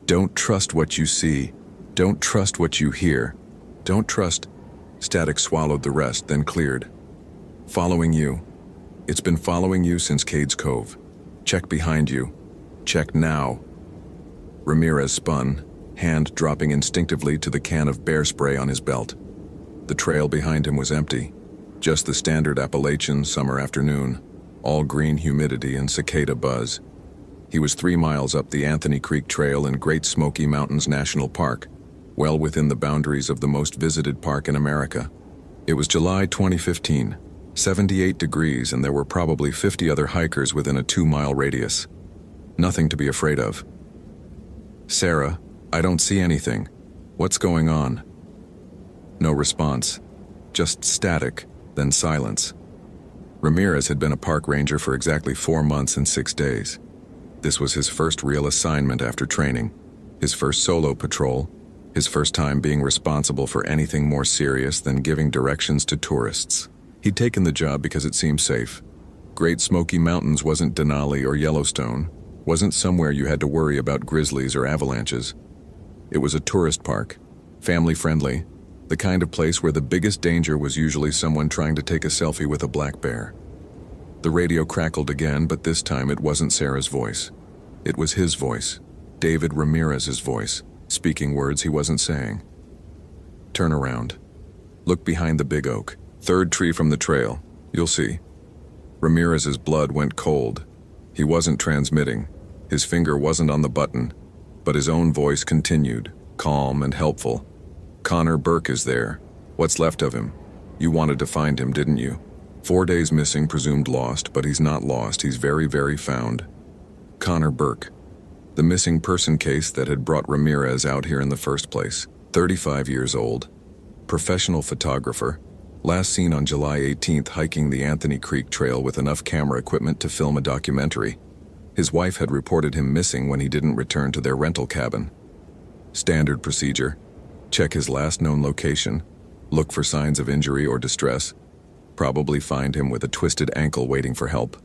"Don't trust what you see. Don't trust what you hear. Don't trust..." Static swallowed the rest, then cleared. "Following you. It's been following you since Cades Cove. Check behind you. Check now." Ramirez spun, hand dropping instinctively to the can of bear spray on his belt. The trail behind him was empty. Just the standard Appalachian summer afternoon, all green humidity and cicada buzz. He was 3 miles up the Anthony Creek Trail in Great Smoky Mountains National Park, well within the boundaries of the most visited park in America. It was July 2015, 78 degrees, and there were probably 50 other hikers within a 2-mile radius. Nothing to be afraid of. "Sarah, I don't see anything. What's going on?" No response. Just static, then silence. Ramirez had been a park ranger for exactly 4 months and 6 days. This was his first real assignment after training, his first solo patrol, his first time being responsible for anything more serious than giving directions to tourists. He'd taken the job because it seemed safe. Great Smoky Mountains wasn't Denali or Yellowstone, wasn't somewhere you had to worry about grizzlies or avalanches. It was a tourist park, family-friendly, the kind of place where the biggest danger was usually someone trying to take a selfie with a black bear. The radio crackled again, but this time it wasn't Sarah's voice. It was his voice, David Ramirez's voice, speaking words he wasn't saying. Turn around. Look behind the big oak. Third tree from the trail. You'll see. Ramirez's blood went cold. He wasn't transmitting. His finger wasn't on the button, but his own voice continued, calm and helpful. Connor Burke is there. What's left of him? You wanted to find him, didn't you? 4 days missing, presumed lost, but he's not lost. He's very, very found. Connor Burke. The missing person case that had brought Ramirez out here in the first place. 35 years old. Professional photographer. Last seen on July 18th hiking the Anthony Creek Trail with enough camera equipment to film a documentary. His wife had reported him missing when he didn't return to their rental cabin. Standard procedure. Check his last known location. Look for signs of injury or distress. Probably find him with a twisted ankle waiting for help.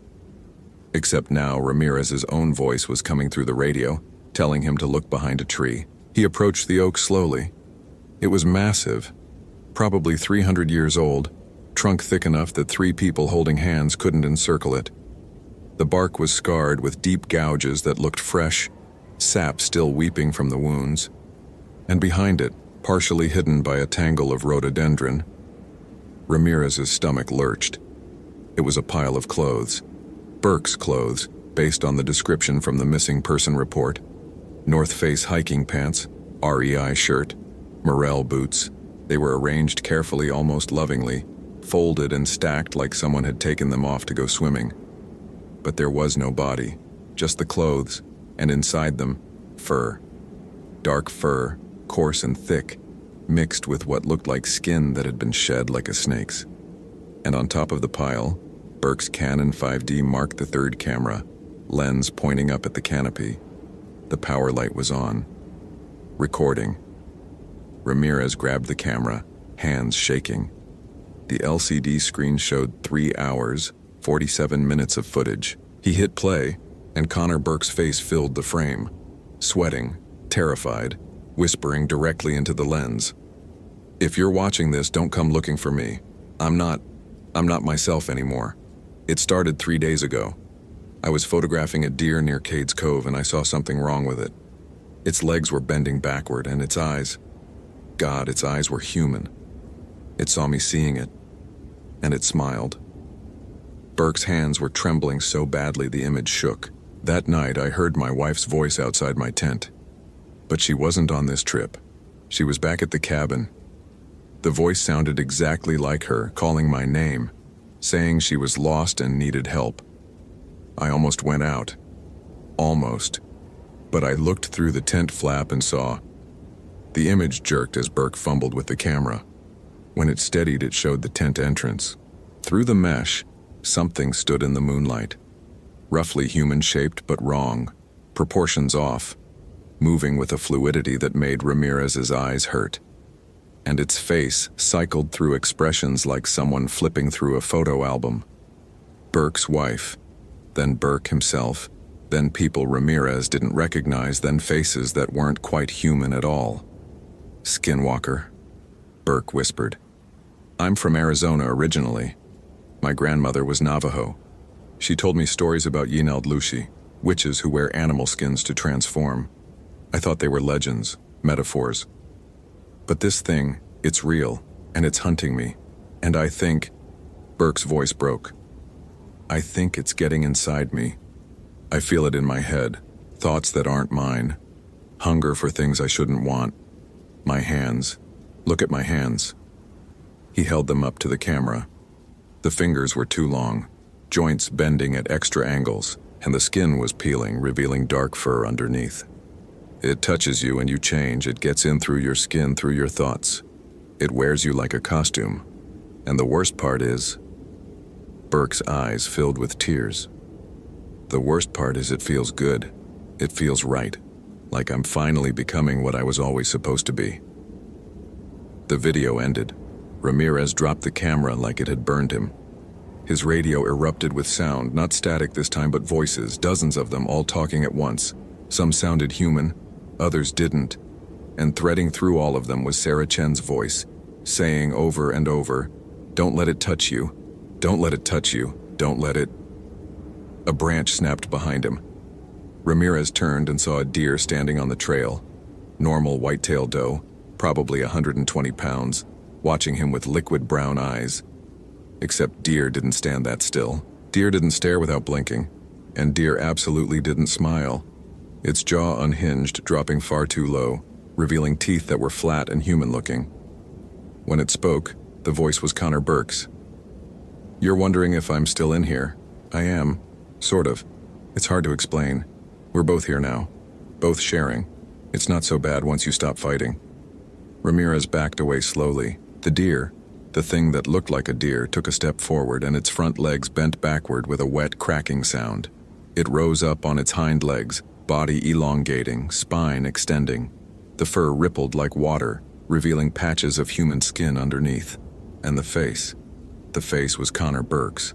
Except now Ramirez's own voice was coming through the radio, telling him to look behind a tree. He approached the oak slowly. It was massive, probably 300 years old, trunk thick enough that 3 people holding hands couldn't encircle it. The bark was scarred with deep gouges that looked fresh, sap still weeping from the wounds. And behind it, partially hidden by a tangle of rhododendron, Ramirez's stomach lurched. It was a pile of clothes. Burke's clothes, based on the description from the missing person report. North Face hiking pants, REI shirt, Morel boots. They were arranged carefully, almost lovingly, folded and stacked like someone had taken them off to go swimming. But there was no body, just the clothes, and inside them, fur. Dark fur, coarse and thick, mixed with what looked like skin that had been shed like a snake's. And on top of the pile, Burke's Canon 5D Mark III camera, lens pointing up at the canopy. The power light was on. Recording. Ramirez grabbed the camera, hands shaking. The LCD screen showed 3 hours, 47 minutes of footage. He hit play, and Connor Burke's face filled the frame, sweating, terrified, whispering directly into the lens. If you're watching this, don't come looking for me. I'm not myself anymore. It started 3 days ago. I was photographing a deer near Cades Cove and I saw something wrong with it. Its legs were bending backward and its eyes, God, its eyes were human. It saw me seeing it, and it smiled. Burke's hands were trembling so badly the image shook. That night I heard my wife's voice outside my tent. But she wasn't on this trip. She was back at the cabin. The voice sounded exactly like her, calling my name, saying she was lost and needed help. I almost went out. Almost. But I looked through the tent flap and saw. The image jerked as Burke fumbled with the camera. When it steadied, it showed the tent entrance. Through the mesh, something stood in the moonlight. Roughly human-shaped but wrong, proportions off, moving with a fluidity that made Ramirez's eyes hurt. And its face cycled through expressions like someone flipping through a photo album. Burke's wife, then Burke himself, then people Ramirez didn't recognize, then faces that weren't quite human at all. Skinwalker, Burke whispered. I'm from Arizona originally. My grandmother was Navajo. She told me stories about Yineld Lushi, witches who wear animal skins to transform. I thought they were legends, metaphors. But this thing, it's real, and it's hunting me. And I think, Burke's voice broke. I think it's getting inside me. I feel it in my head, thoughts that aren't mine, hunger for things I shouldn't want. My hands. Look at my hands. He held them up to the camera. The fingers were too long, joints bending at extra angles, and the skin was peeling, revealing dark fur underneath. It touches you and you change. It gets in through your skin, through your thoughts. It wears you like a costume. And the worst part is, Burke's eyes filled with tears. The worst part is it feels good. It feels right, like I'm finally becoming what I was always supposed to be. The video ended. Ramirez dropped the camera like it had burned him. His radio erupted with sound, not static this time, but voices, dozens of them, all talking at once. Some sounded human, others didn't. And threading through all of them was Sarah Chen's voice, saying over and over, "Don't let it touch you. Don't let it touch you. Don't let it." A branch snapped behind him. Ramirez turned and saw a deer standing on the trail. Normal white-tailed doe, probably 120 pounds, watching him with liquid brown eyes. Except deer didn't stand that still. Deer didn't stare without blinking. And deer absolutely didn't smile. Its jaw unhinged, dropping far too low, revealing teeth that were flat and human-looking. When it spoke, the voice was Connor Burke's. "You're wondering if I'm still in here. I am. Sort of. It's hard to explain. We're both here now. Both sharing. It's not so bad once you stop fighting." Ramirez backed away slowly. The deer, the thing that looked like a deer, took a step forward and its front legs bent backward with a wet cracking sound. It rose up on its hind legs, body elongating, spine extending. The fur rippled like water, revealing patches of human skin underneath. And the face was Connor Burke's.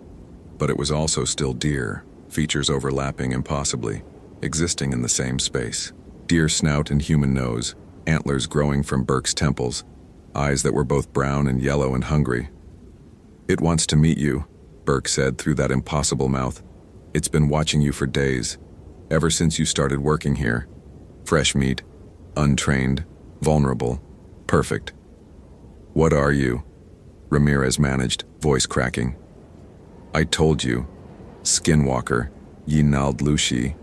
But it was also still deer, features overlapping impossibly, existing in the same space. Deer snout and human nose, antlers growing from Burke's temples, eyes that were both brown and yellow and hungry. "It wants to meet you," Burke said through that impossible mouth. "It's been watching you for days, ever since you started working here. Fresh meat, untrained, vulnerable, perfect." "What are you?" Ramirez managed, voice cracking. "I told you. Skinwalker, ye Nald Lushi.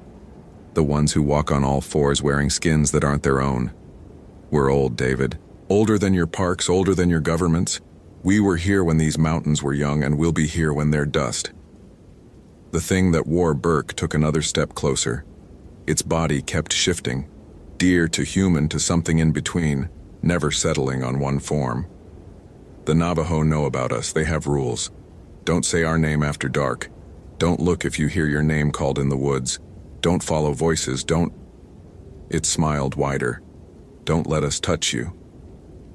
The ones who walk on all fours wearing skins that aren't their own. We're old, David. Older than your parks, older than your governments. We were here when these mountains were young, and we'll be here when they're dust." The thing that wore Burke took another step closer. Its body kept shifting, deer to human to something in between, never settling on one form. "The Navajo know about us. They have rules. Don't say our name after dark. Don't look if you hear your name called in the woods. Don't follow voices. Don't—" It smiled wider. "Don't let us touch you."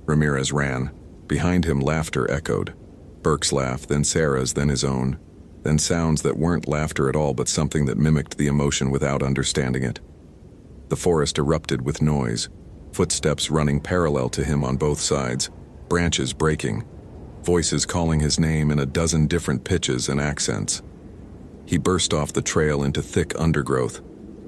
Ramirez ran. Behind him, laughter echoed. Burke's laugh, then Sarah's, then his own. Then sounds that weren't laughter at all, but something that mimicked the emotion without understanding it. The forest erupted with noise, footsteps running parallel to him on both sides, branches breaking, voices calling his name in a dozen different pitches and accents. He burst off the trail into thick undergrowth,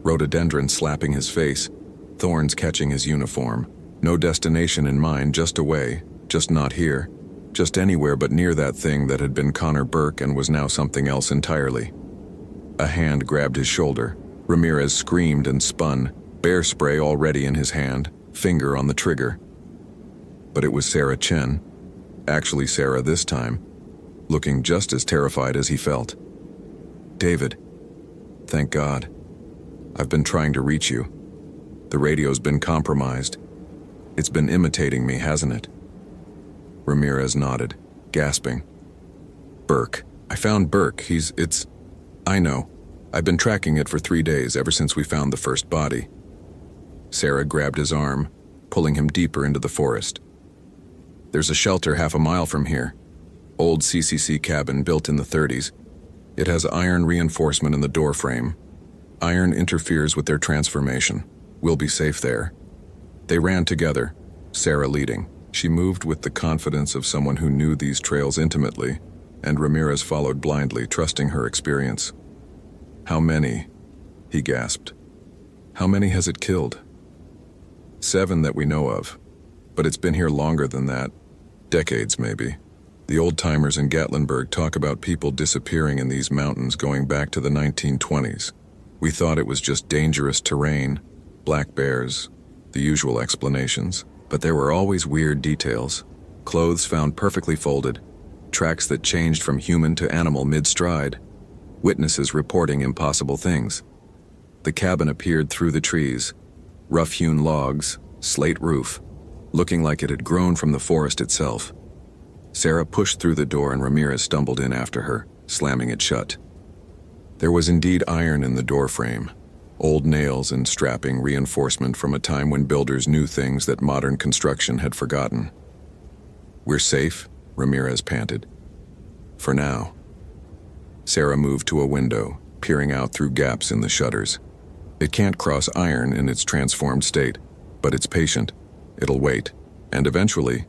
rhododendron slapping his face, thorns catching his uniform. No destination in mind, just away, just not here, just anywhere but near that thing that had been Connor Burke and was now something else entirely. A hand grabbed his shoulder. Ramirez screamed and spun, bear spray already in his hand, finger on the trigger. But it was Sarah Chen. Actually Sarah this time, looking just as terrified as he felt. "David, thank God. I've been trying to reach you. The radio's been compromised. It's been imitating me, hasn't it?" Ramirez nodded, gasping. "Burke. I found Burke. I know. I've been tracking it for 3 days, ever since we found the first body." Sarah grabbed his arm, pulling him deeper into the forest. "There's a shelter half a mile from here. Old CCC cabin built in the 30s. It has iron reinforcement in the door frame. Iron interferes with their transformation. We'll be safe there." They ran together, Sarah leading. She moved with the confidence of someone who knew these trails intimately, and Ramirez followed blindly, trusting her experience. "How many?" he gasped. "How many has it killed?" "7 that we know of. But it's been here longer than that. Decades, maybe. The old-timers in Gatlinburg talk about people disappearing in these mountains going back to the 1920s. We thought it was just dangerous terrain, black bears, the usual explanations. But there were always weird details. Clothes found perfectly folded, tracks that changed from human to animal mid-stride, witnesses reporting impossible things. The cabin appeared through the trees, rough-hewn logs, slate roof, looking like it had grown from the forest itself. Sarah pushed through the door and Ramirez stumbled in after her, slamming it shut. There was indeed iron in the door frame, old nails and strapping reinforcement from a time when builders knew things that modern construction had forgotten. "We're safe," Ramirez panted. "For now." Sarah moved to a window, peering out through gaps in the shutters. It can't cross iron in its transformed state, but it's patient. It'll wait. And eventually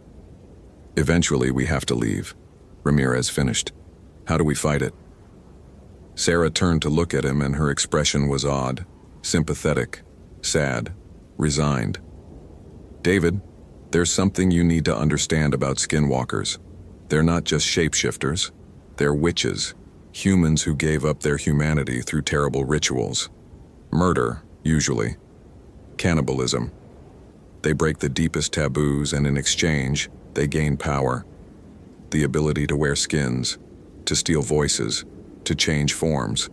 we have to leave. Ramirez finished. "How do we fight it?" Sarah turned to look at him and her expression was odd, sympathetic, sad, resigned. David, there's something you need to understand about skinwalkers. They're not just shapeshifters. They're witches, humans who gave up their humanity through terrible rituals. Murder, usually. Cannibalism. They break the deepest taboos and in exchange, they gain power. The ability to wear skins, to steal voices, to change forms.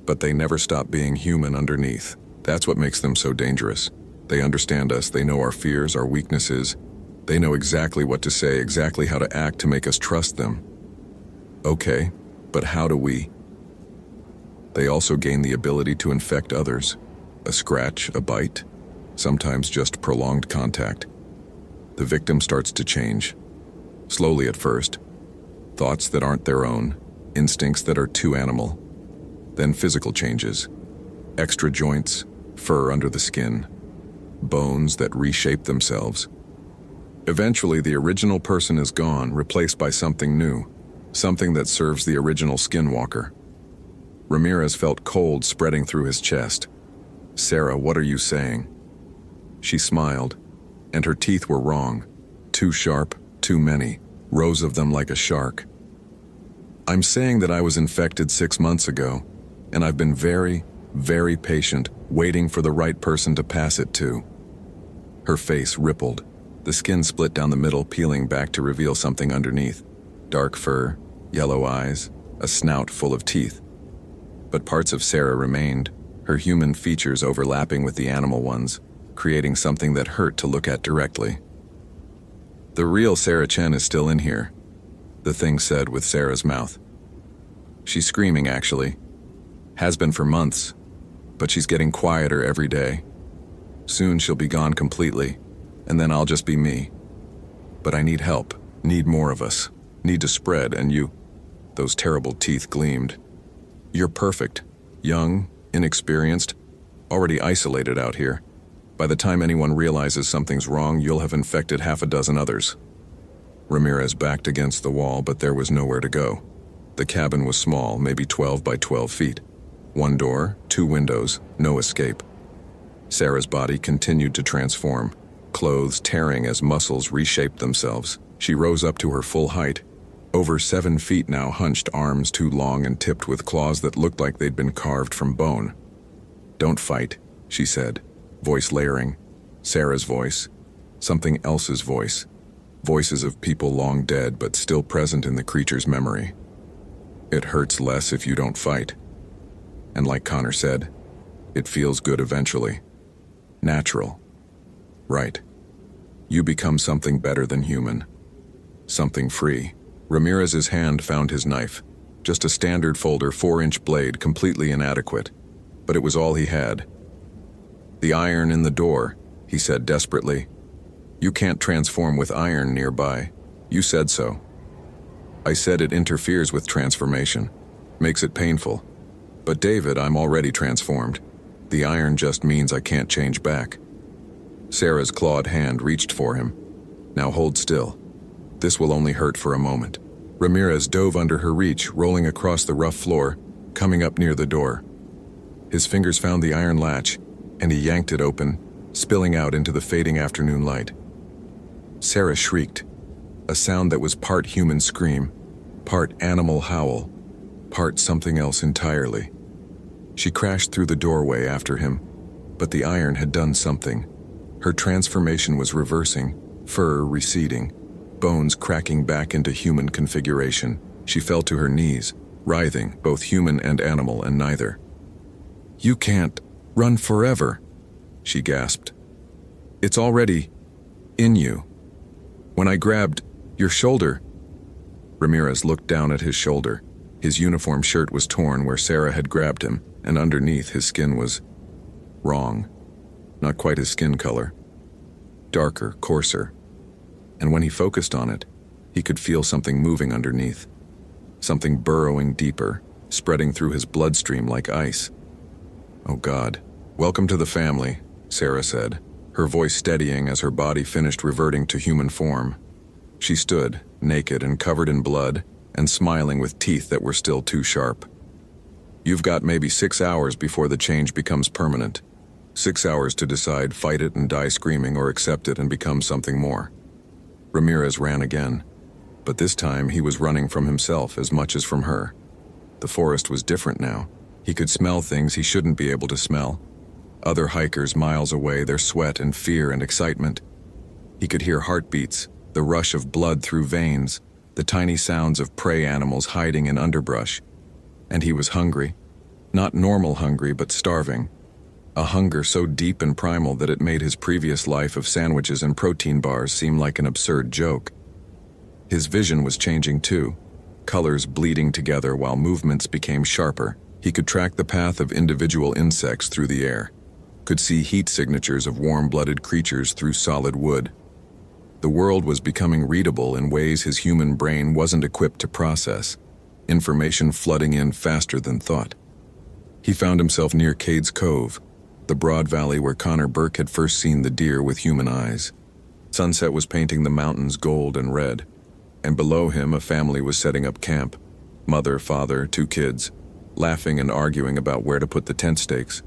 But they never stop being human underneath. That's what makes them so dangerous. They understand us, they know our fears, our weaknesses. They know exactly what to say, exactly how to act to make us trust them. Okay, but how do we? They also gain the ability to infect others. A scratch, a bite, sometimes just prolonged contact. The victim starts to change. Slowly at first. Thoughts that aren't their own, instincts that are too animal. Then physical changes. Extra joints, fur under the skin, bones that reshape themselves. Eventually, the original person is gone, replaced by something new, something that serves the original skinwalker. Ramirez felt cold spreading through his chest. Sarah, what are you saying? She smiled, and her teeth were wrong. Too sharp, too many, rows of them like a shark. I'm saying that I was infected 6 months ago, and I've been very, very patient, waiting for the right person to pass it to. Her face rippled. The skin split down the middle, peeling back to reveal something underneath. Dark fur, yellow eyes, a snout full of teeth. But parts of Sarah remained, her human features overlapping with the animal ones, creating something that hurt to look at directly. The real Sarah Chen is still in here, the thing said with Sarah's mouth. She's screaming, actually. Has been for months, but she's getting quieter every day. Soon she'll be gone completely, and then I'll just be me. But I need help, need more of us, need to spread, and you. Those terrible teeth gleamed. You're perfect, young, inexperienced, already isolated out here. By the time anyone realizes something's wrong, you'll have infected 6 others. Ramirez backed against the wall, but there was nowhere to go. The cabin was small, maybe 12 by 12 feet. 1 door, 2 windows, no escape. Sarah's body continued to transform, clothes tearing as muscles reshaped themselves. She rose up to her full height, over 7 feet now, hunched, arms too long and tipped with claws that looked like they'd been carved from bone. Don't fight, she said, voice layering. Sarah's voice, something else's voice. Voices of people long dead but still present in the creature's memory. It hurts less if you don't fight. And like Connor said, it feels good eventually. Natural. Right. You become something better than human. Something free. Ramirez's hand found his knife. Just a standard folder 4-inch blade, completely inadequate. But it was all he had. The iron in the door, he said desperately. You can't transform with iron nearby. You said so. I said it interferes with transformation. Makes it painful. But David, I'm already transformed. The iron just means I can't change back. Sarah's clawed hand reached for him. Now hold still. This will only hurt for a moment. Ramirez dove under her reach, rolling across the rough floor, coming up near the door. His fingers found the iron latch, and he yanked it open, spilling out into the fading afternoon light. Sarah shrieked, a sound that was part human scream, part animal howl, part something else entirely. She crashed through the doorway after him, but the iron had done something. Her transformation was reversing, fur receding, bones cracking back into human configuration. She fell to her knees, writhing, both human and animal, and neither. You can't run forever, she gasped. It's already in you. When I grabbed your shoulder. Ramirez looked down at his shoulder. His uniform shirt was torn where Sarah had grabbed him, and underneath his skin was wrong. Not quite his skin color. Darker, coarser. And when he focused on it, he could feel something moving underneath. Something burrowing deeper, spreading through his bloodstream like ice. Oh God. Welcome to the family, Sarah said, her voice steadying as her body finished reverting to human form. She stood, naked and covered in blood, and smiling with teeth that were still too sharp. You've got maybe 6 hours before the change becomes permanent. 6 hours to decide, fight it and die screaming, or accept it and become something more. Ramirez ran again, but this time he was running from himself as much as from her. The forest was different now. He could smell things he shouldn't be able to smell. Other hikers miles away, their sweat and fear and excitement. He could hear heartbeats, the rush of blood through veins, the tiny sounds of prey animals hiding in underbrush. And he was hungry. Not normal hungry, but starving. A hunger so deep and primal that it made his previous life of sandwiches and protein bars seem like an absurd joke. His vision was changing too, colors bleeding together while movements became sharper. He could track the path of individual insects through the air, could see heat signatures of warm-blooded creatures through solid wood. The world was becoming readable in ways his human brain wasn't equipped to process, information flooding in faster than thought. He found himself near Cade's Cove, the broad valley where Connor Burke had first seen the deer with human eyes. Sunset was painting the mountains gold and red, and below him a family was setting up camp. Mother, father, 2 kids, laughing and arguing about where to put the tent stakes.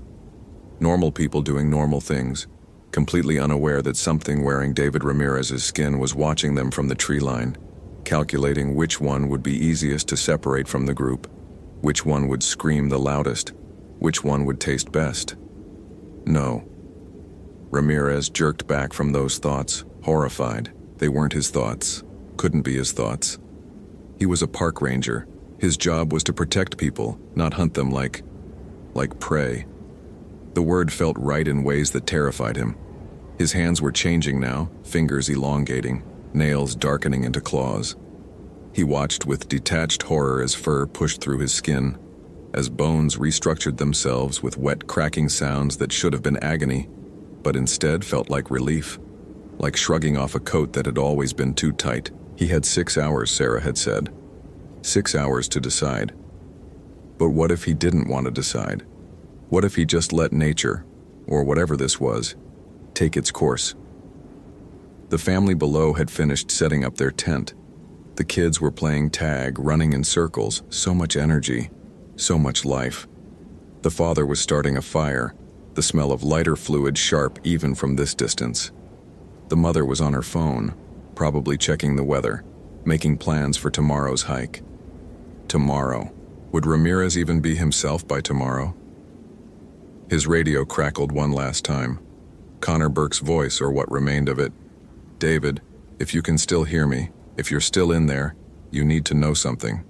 Normal people doing normal things, completely unaware that something wearing David Ramirez's skin was watching them from the tree line, calculating which one would be easiest to separate from the group, which one would scream the loudest, which one would taste best. No. Ramirez jerked back from those thoughts, horrified. They weren't his thoughts, couldn't be his thoughts. He was a park ranger. His job was to protect people, not hunt them like prey. The word felt right in ways that terrified him. His hands were changing now, fingers elongating, nails darkening into claws. He watched with detached horror as fur pushed through his skin, as bones restructured themselves with wet cracking sounds that should have been agony, but instead felt like relief, like shrugging off a coat that had always been too tight. He had 6 hours, Sarah had said. 6 hours to decide. But what if he didn't want to decide? What if he just let nature, or whatever this was, take its course? The family below had finished setting up their tent. The kids were playing tag, running in circles, so much energy, so much life. The father was starting a fire, the smell of lighter fluid sharp even from this distance. The mother was on her phone, probably checking the weather, making plans for tomorrow's hike. Tomorrow. Would Ramirez even be himself by tomorrow? His radio crackled one last time. Connor Burke's voice, or what remained of it. David, if you can still hear me, if you're still in there, you need to know something.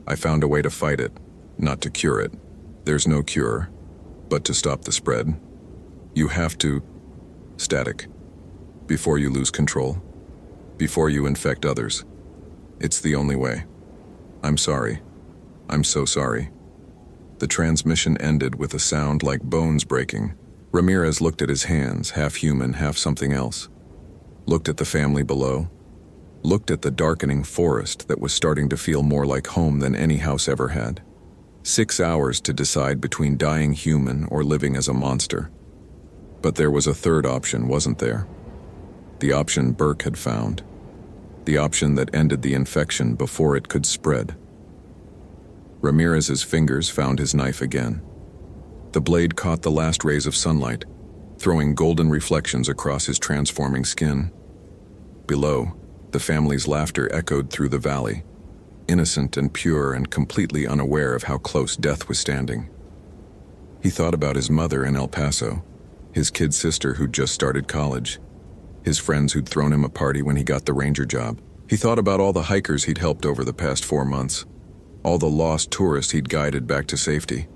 I found a way to fight it, not to cure it. There's no cure, but to stop the spread. You have to... Static. Before you lose control. Before you infect others. It's the only way. I'm sorry. I'm so sorry. The transmission ended with a sound like bones breaking. Ramirez looked at his hands, half human, half something else. Looked at the family below. Looked at the darkening forest that was starting to feel more like home than any house ever had. 6 hours to decide between dying human or living as a monster. But there was a third option, wasn't there? The option Burke had found. The option that ended the infection before it could spread. Ramirez's fingers found his knife again. The blade caught the last rays of sunlight, throwing golden reflections across his transforming skin. Below, the family's laughter echoed through the valley, innocent and pure and completely unaware of how close death was standing. He thought about his mother in El Paso, his kid sister who'd just started college, his friends who'd thrown him a party when he got the ranger job. He thought about all the hikers he'd helped over the past 4 months, all the lost tourists he'd guided back to safety,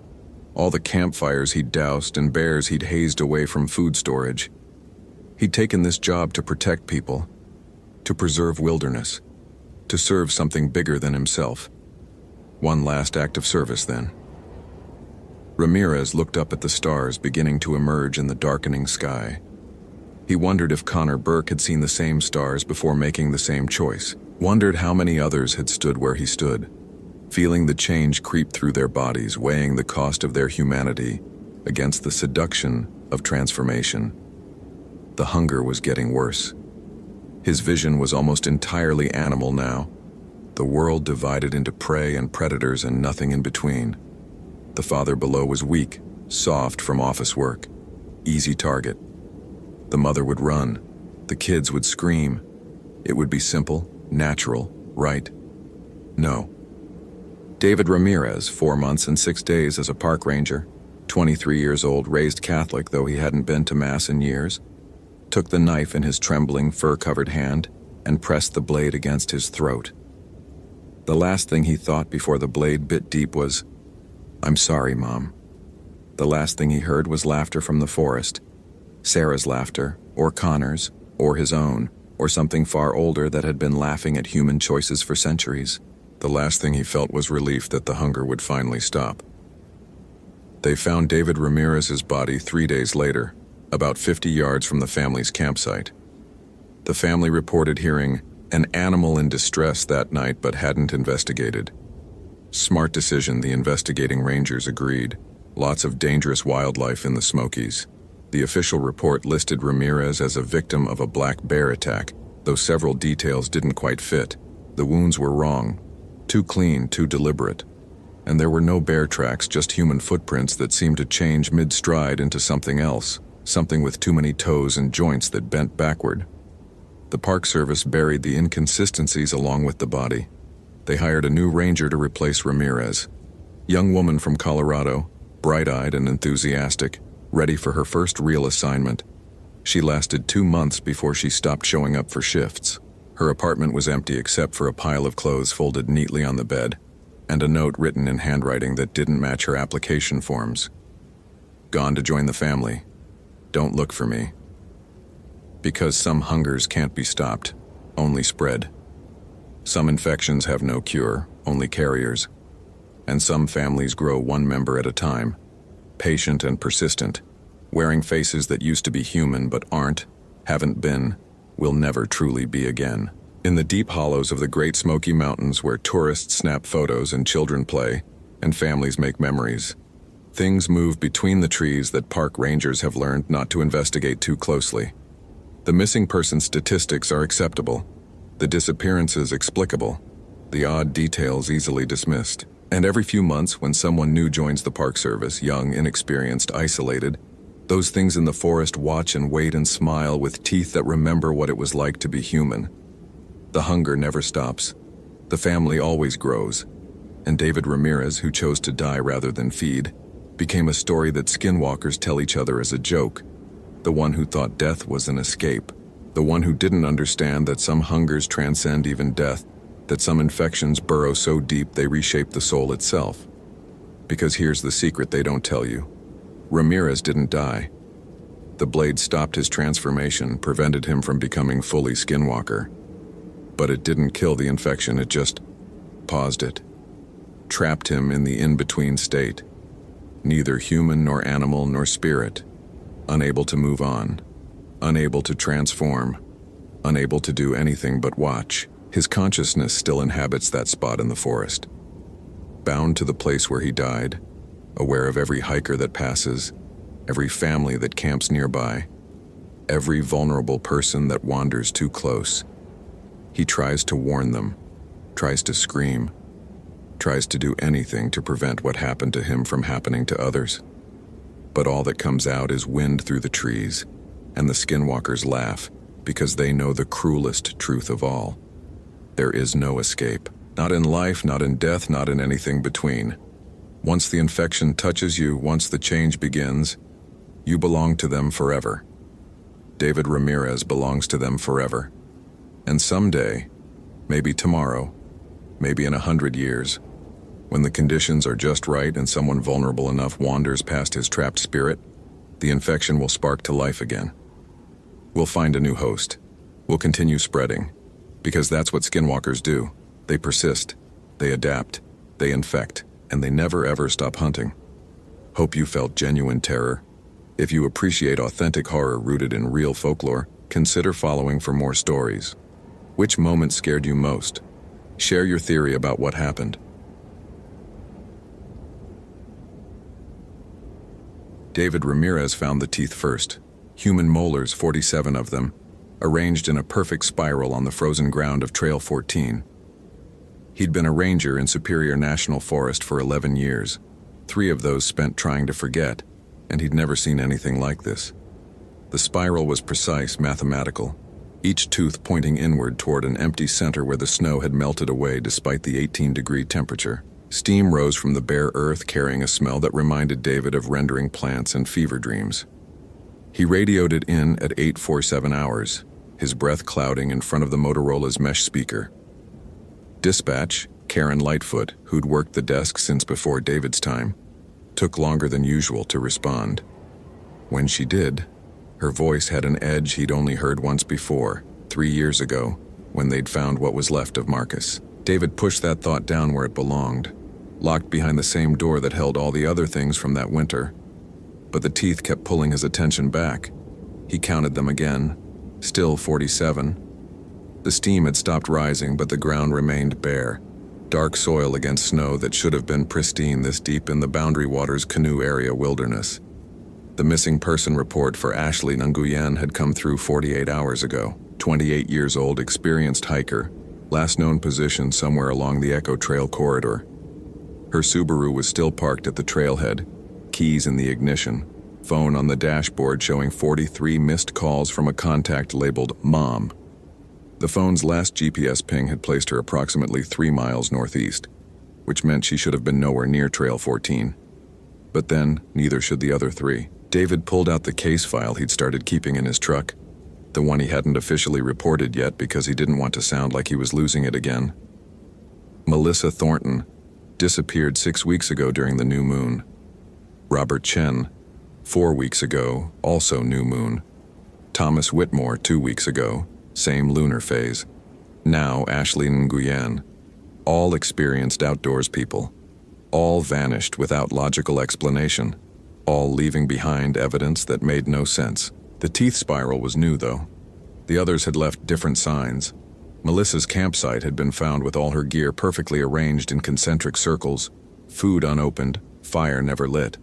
all the campfires he'd doused and bears he'd hazed away from food storage. He'd taken this job to protect people, to preserve wilderness, to serve something bigger than himself. One last act of service, then. Ramirez looked up at the stars beginning to emerge in the darkening sky. He wondered if Connor Burke had seen the same stars before making the same choice, wondered how many others had stood where he stood, feeling the change creep through their bodies, weighing the cost of their humanity against the seduction of transformation. The hunger was getting worse. His vision was almost entirely animal now, the world divided into prey and predators and nothing in between. The The father below was weak, soft from office work. Easy target. The mother would run. The kids would scream. It would be simple, natural, right? No. David Ramirez, 4 months and 6 days as a park ranger, 23 years old, raised Catholic though he hadn't been to Mass in years, took the knife in his trembling, fur-covered hand and pressed the blade against his throat. The last thing he thought before the blade bit deep was, "I'm sorry, Mom." The last thing he heard was laughter from the forest. Sarah's laughter, or Connor's, or his own, or something far older that had been laughing at human choices for centuries. The last thing he felt was relief that the hunger would finally stop. They found David Ramirez's body 3 days later, about 50 yards from the family's campsite. The family reported hearing an animal in distress that night but hadn't investigated. Smart decision, the investigating rangers agreed. Lots of dangerous wildlife in the Smokies. The official report listed Ramirez as a victim of a black bear attack, though several details didn't quite fit. The wounds were wrong, too clean, too deliberate. And there were no bear tracks, just human footprints that seemed to change mid-stride into something else, something with too many toes and joints that bent backward. The Park Service buried the inconsistencies along with the body. They hired a new ranger to replace Ramirez. Young woman from Colorado, bright-eyed and enthusiastic, ready for her first real assignment. She lasted 2 months before she stopped showing up for shifts. Her apartment was empty except for a pile of clothes folded neatly on the bed, and a note written in handwriting that didn't match her application forms. "Gone to join the family. Don't look for me. Because some hungers can't be stopped, only spread. Some infections have no cure, only carriers. And some families grow one member at a time, patient and persistent, wearing faces that used to be human but aren't, haven't been, will never truly be again." In the deep hollows of the Great Smoky Mountains where tourists snap photos and children play, and families make memories, things move between the trees that park rangers have learned not to investigate too closely. The missing person statistics are acceptable, the disappearances explicable, the odd details easily dismissed. And every few months, when someone new joins the Park Service, young, inexperienced, isolated, those things in the forest watch and wait and smile with teeth that remember what it was like to be human. The hunger never stops. The family always grows. And David Ramirez, who chose to die rather than feed, became a story that skinwalkers tell each other as a joke. The one who thought death was an escape. The one who didn't understand that some hungers transcend even death, that some infections burrow so deep they reshape the soul itself. Because here's the secret they don't tell you. Ramirez didn't die. The blade stopped his transformation, prevented him from becoming fully skinwalker. But it didn't kill the infection, it just paused it. Trapped him in the in-between state. Neither human nor animal nor spirit. Unable to move on. Unable to transform. Unable to do anything but watch. His consciousness still inhabits that spot in the forest. Bound to the place where he died, aware of every hiker that passes, every family that camps nearby, every vulnerable person that wanders too close. He tries to warn them, tries to scream, tries to do anything to prevent what happened to him from happening to others. But all that comes out is wind through the trees, and the skinwalkers laugh because they know the cruelest truth of all. There is no escape. Not in life, not in death, not in anything between. Once the infection touches you, once the change begins, you belong to them forever. David Ramirez belongs to them forever. And someday, maybe tomorrow, maybe in 100 years, when the conditions are just right and someone vulnerable enough wanders past his trapped spirit, the infection will spark to life again. We'll find a new host. We'll continue spreading. Because that's what skinwalkers do. They persist, they adapt, they infect, and they never ever stop hunting. Hope you felt genuine terror. If you appreciate authentic horror rooted in real folklore, consider following for more stories. Which moment scared you most? Share your theory about what happened. David Ramirez found the teeth first. Human molars, 47 of them, arranged in a perfect spiral on the frozen ground of Trail 14. He'd been a ranger in Superior National Forest for 11 years. 3 of those spent trying to forget, and he'd never seen anything like this. The spiral was precise, mathematical, each tooth pointing inward toward an empty center where the snow had melted away despite the 18-degree temperature. Steam rose from the bare earth, carrying a smell that reminded David of rendering plants and fever dreams. He radioed it in at 847 hours, his breath clouding in front of the Motorola's mesh speaker. Dispatch, Karen Lightfoot, who'd worked the desk since before David's time, took longer than usual to respond. When she did, her voice had an edge he'd only heard once before, 3 years ago, when they'd found what was left of Marcus. David pushed that thought down where it belonged, locked behind the same door that held all the other things from that winter. But the teeth kept pulling his attention back. He counted them again, still 47. The steam had stopped rising, but the ground remained bare. Dark soil against snow that should have been pristine this deep in the Boundary Waters Canoe Area wilderness. The missing person report for Ashley Nguyen had come through 48 hours ago. 28 years old, experienced hiker, last known position somewhere along the Echo Trail corridor. Her Subaru was still parked at the trailhead, keys in the ignition, phone on the dashboard showing 43 missed calls from a contact labeled Mom. The phone's last GPS ping had placed her approximately 3 miles northeast, which meant she should have been nowhere near Trail 14. But then, neither should the other 3. David pulled out the case file he'd started keeping in his truck, the one he hadn't officially reported yet because he didn't want to sound like he was losing it again. Melissa Thornton disappeared 6 weeks ago during the new moon. Robert Chen, 4 weeks ago, also new moon. Thomas Whitmore, 2 weeks ago, same lunar phase. Now Ashley Nguyen. All experienced outdoors people. All vanished without logical explanation. All leaving behind evidence that made no sense. The teeth spiral was new, though. The others had left different signs. Melissa's campsite had been found with all her gear perfectly arranged in concentric circles, food unopened, fire never lit.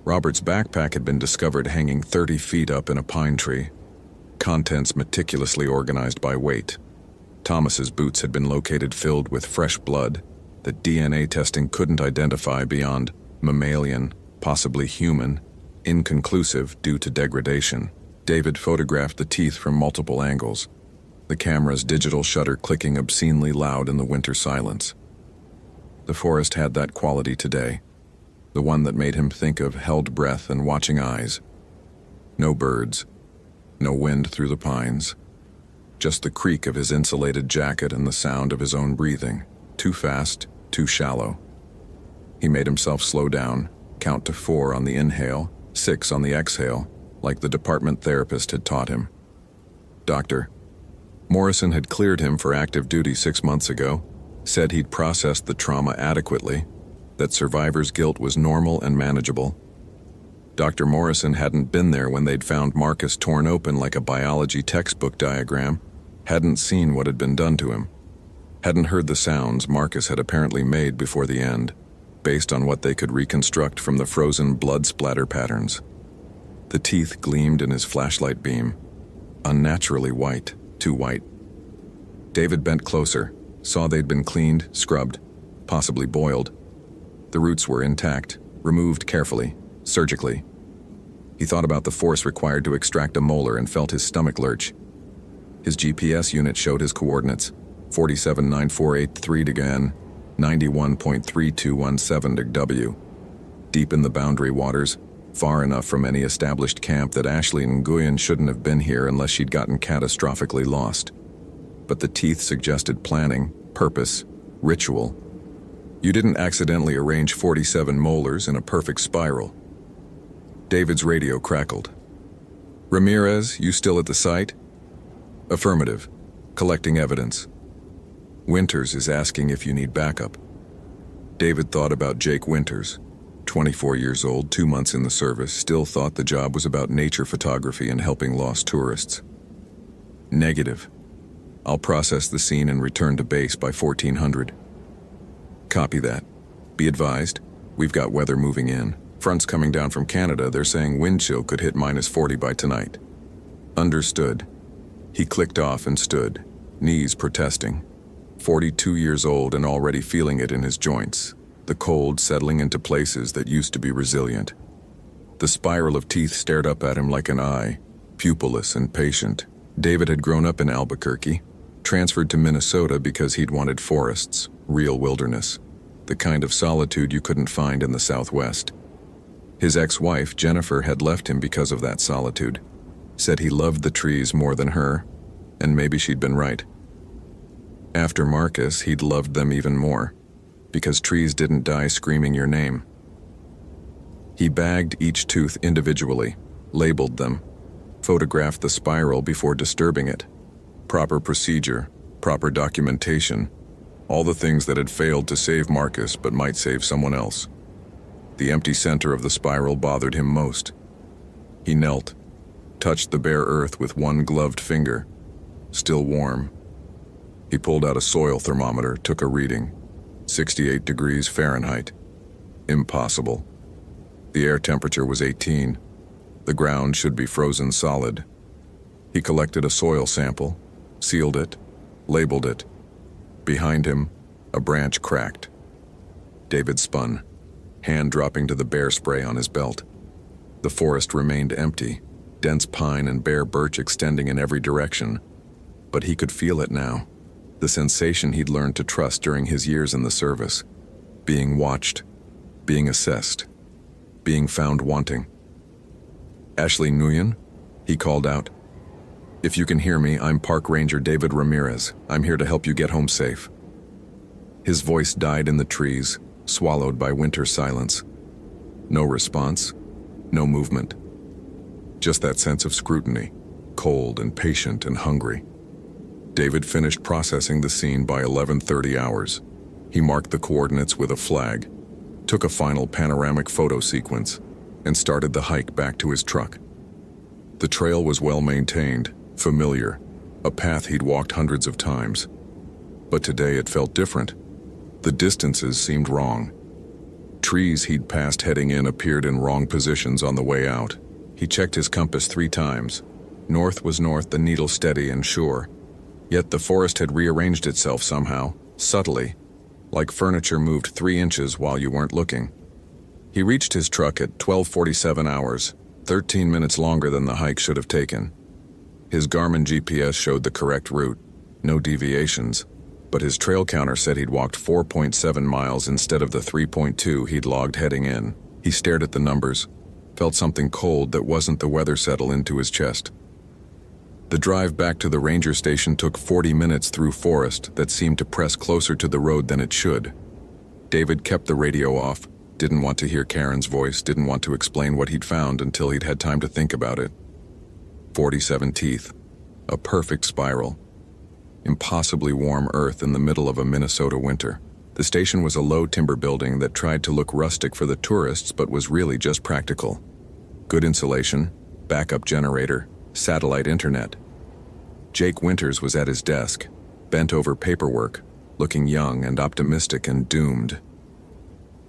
Robert's backpack had been discovered hanging 30 feet up in a pine tree, contents meticulously organized by weight. Thomas's boots had been located filled with fresh blood that DNA testing couldn't identify beyond mammalian, possibly human, inconclusive due to degradation. David photographed the teeth from multiple angles, the camera's digital shutter clicking obscenely loud in the winter silence. The forest had that quality today, the one that made him think of held breath and watching eyes. No birds, no wind through the pines, just the creak of his insulated jacket and the sound of his own breathing, too fast, too shallow. He made himself slow down, count to 4 on the inhale, 6 on the exhale, like the department therapist had taught him. Doctor Morrison had cleared him for active duty 6 months ago, said he'd processed the trauma adequately, that survivor's guilt was normal and manageable. Dr. Morrison hadn't been there when they'd found Marcus torn open like a biology textbook diagram, hadn't seen what had been done to him, hadn't heard the sounds Marcus had apparently made before the end, based on what they could reconstruct from the frozen blood splatter patterns. The teeth gleamed in his flashlight beam, unnaturally white, too white. David bent closer, saw they'd been cleaned, scrubbed, possibly boiled. The roots were intact, removed carefully, surgically. He thought about the force required to extract a molar and felt his stomach lurch. His GPS unit showed his coordinates, 479483 to N, 91.3217 to W. Deep in the Boundary Waters, far enough from any established camp that Ashley Nguyen shouldn't have been here unless she'd gotten catastrophically lost. But the teeth suggested planning, purpose, ritual. You didn't accidentally arrange 47 molars in a perfect spiral. David's radio crackled. Ramirez, you still at the site? Affirmative. Collecting evidence. Winters is asking if you need backup. David thought about Jake Winters, 24 years old, 2 months in the service, still thought the job was about nature photography and helping lost tourists. Negative. I'll process the scene and return to base by 1400. Copy that. Be advised, we've got weather moving in. Fronts coming down from Canada, they're saying wind chill could hit -40 by tonight. Understood. He clicked off and stood, knees protesting. 42 years old and already feeling it in his joints. the cold settling into places that used to be resilient. The spiral of teeth stared up at him like an eye, pupilless and patient. David had grown up in Albuquerque, transferred to Minnesota because he'd wanted forests, real wilderness, the kind of solitude you couldn't find in the Southwest. His ex-wife, Jennifer, had left him because of that solitude, said he loved the trees more than her, and maybe she'd been right. After Marcus, he'd loved them even more, because trees didn't die screaming your name. He bagged each tooth individually, labeled them, photographed the spiral before disturbing it. Proper procedure, proper documentation, all the things that had failed to save Marcus but might save someone else. The empty center of the spiral bothered him most. He knelt, touched the bare earth with one gloved finger, still warm. He pulled out a soil thermometer, took a reading. 68 degrees Fahrenheit. Impossible. The air temperature was 18. The ground should be frozen solid. He collected a soil sample, sealed it, labeled it. Behind him, a branch cracked. David spun, hand dropping to the bear spray on his belt. The forest remained empty, dense pine and bare birch extending in every direction. But he could feel it now, the sensation he'd learned to trust during his years in the service. Being watched, being assessed, being found wanting. "Ashley Nguyen?" he called out. "If you can hear me, I'm Park Ranger David Ramirez. I'm here to help you get home safe." His voice died in the trees, swallowed by winter silence. No response, no movement. Just that sense of scrutiny, cold and patient and hungry. David finished processing the scene by 11:30 hours. He marked the coordinates with a flag, took a final panoramic photo sequence, and started the hike back to his truck. The trail was well maintained, familiar, a path he'd walked hundreds of times. But today it felt different. The distances seemed wrong. Trees he'd passed heading in appeared in wrong positions on the way out. He checked his compass 3 times. North was north, the needle steady and sure. Yet the forest had rearranged itself somehow, subtly, like furniture moved 3 inches while you weren't looking. He reached his truck at 12:47 hours, 13 minutes longer than the hike should have taken. His Garmin GPS showed the correct route, no deviations, but his trail counter said he'd walked 4.7 miles instead of the 3.2 he'd logged heading in. He stared at the numbers, felt something cold that wasn't the weather settle into his chest. The drive back to the ranger station took 40 minutes through forest that seemed to press closer to the road than it should. David kept the radio off, didn't want to hear Karen's voice, didn't want to explain what he'd found until he'd had time to think about it. 47 teeth, a perfect spiral. Impossibly warm earth in the middle of a Minnesota winter. The station was a low timber building that tried to look rustic for the tourists but was really just practical. Good insulation, backup generator, satellite internet. Jake Winters was at his desk, bent over paperwork, looking young and optimistic and doomed.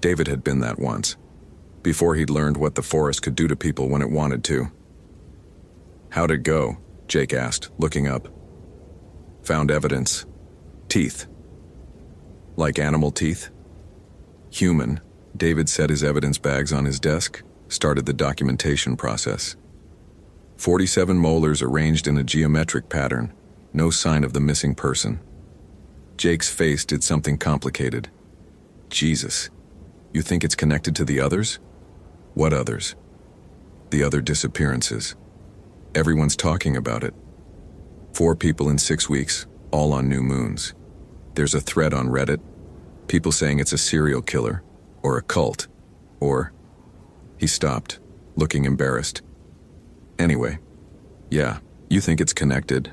David had been that once, before he'd learned what the forest could do to people when it wanted to. "How'd it go?" Jake asked, looking up. "Found evidence. Teeth." "Like animal teeth?" "Human." David set his evidence bags on his desk, started the documentation process. 47 molars arranged in a geometric pattern, no sign of the missing person. Jake's face did something complicated. "Jesus, you think it's connected to the others?" "What others?" "The other disappearances. Everyone's talking about it. 4 people in 6 weeks, all on new moons. There's a thread on Reddit, people saying it's a serial killer, or a cult, or..." He stopped, looking embarrassed. "Anyway, yeah, you think it's connected."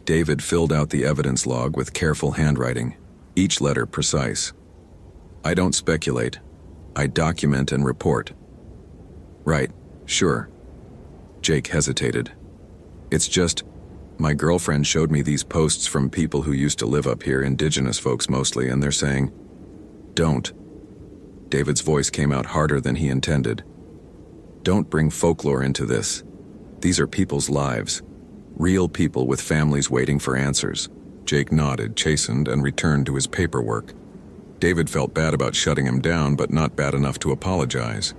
David filled out the evidence log with careful handwriting, each letter precise. "I don't speculate. I document and report." "Right, sure." Jake hesitated. "It's just, my girlfriend showed me these posts from people who used to live up here, indigenous folks mostly, and they're saying, 'Don't.'" David's voice came out harder than he intended. "Don't bring folklore into this. These are people's lives. Real people with families waiting for answers." Jake nodded, chastened, and returned to his paperwork. David felt bad about shutting him down, but not bad enough to apologize.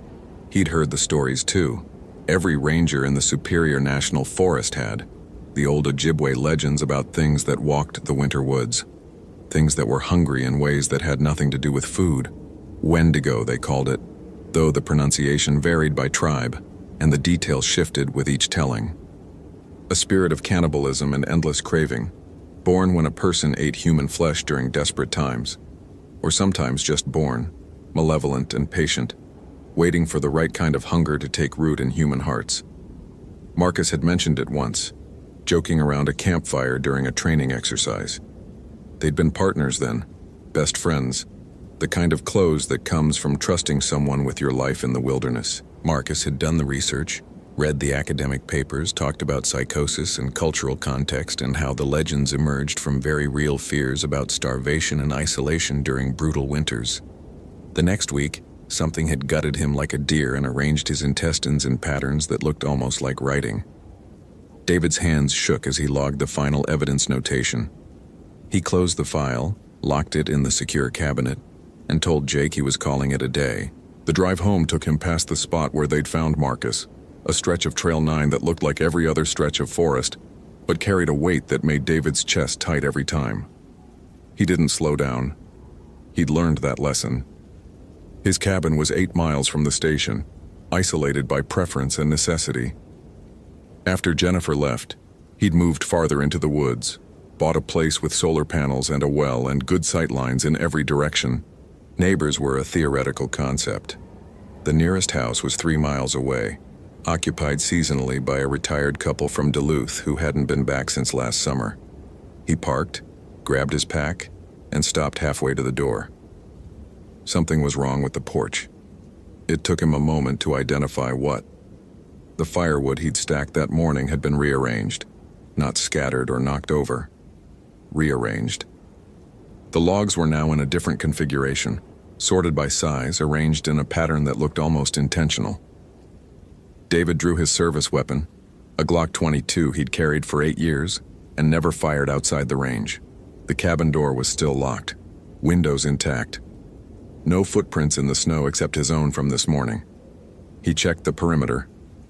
He'd heard the stories too. Every ranger in the Superior National Forest had. The old Ojibwe legends about things that walked the winter woods. Things that were hungry in ways that had nothing to do with food. Wendigo, they called it, though the pronunciation varied by tribe, and the details shifted with each telling. A spirit of cannibalism and endless craving, born when a person ate human flesh during desperate times, or sometimes just born, malevolent and patient, waiting for the right kind of hunger to take root in human hearts. Marcus had mentioned it once, joking around a campfire during a training exercise. They'd been partners then, best friends, the kind of close that comes from trusting someone with your life in the wilderness. Marcus had done the research, read the academic papers, talked about psychosis and cultural context and how the legends emerged from very real fears about starvation and isolation during brutal winters. The next week, something had gutted him like a deer and arranged his intestines in patterns that looked almost like writing. David's hands shook as he logged the final evidence notation. He closed the file, locked it in the secure cabinet, and told Jake he was calling it a day. The drive home took him past the spot where they'd found Marcus, a stretch of Trail 9 that looked like every other stretch of forest, but carried a weight that made David's chest tight every time. He didn't slow down. He'd learned that lesson. His cabin was 8 miles from the station, isolated by preference and necessity. After Jennifer left, he'd moved farther into the woods, bought a place with solar panels and a well and good sight lines in every direction. Neighbors were a theoretical concept. The nearest house was 3 miles away, occupied seasonally by a retired couple from Duluth who hadn't been back since last summer. He parked, grabbed his pack, and stopped halfway to the door. Something was wrong with the porch. It took him a moment to identify what. The firewood he'd stacked that morning had been rearranged, not scattered or knocked over. Rearranged. The logs were now in a different configuration, sorted by size, arranged in a pattern that looked almost intentional. David drew his service weapon, a Glock 22 he'd carried for 8 years, and never fired outside the range. The cabin door was still locked, windows intact. No footprints in the snow except his own from this morning. He checked the perimeter,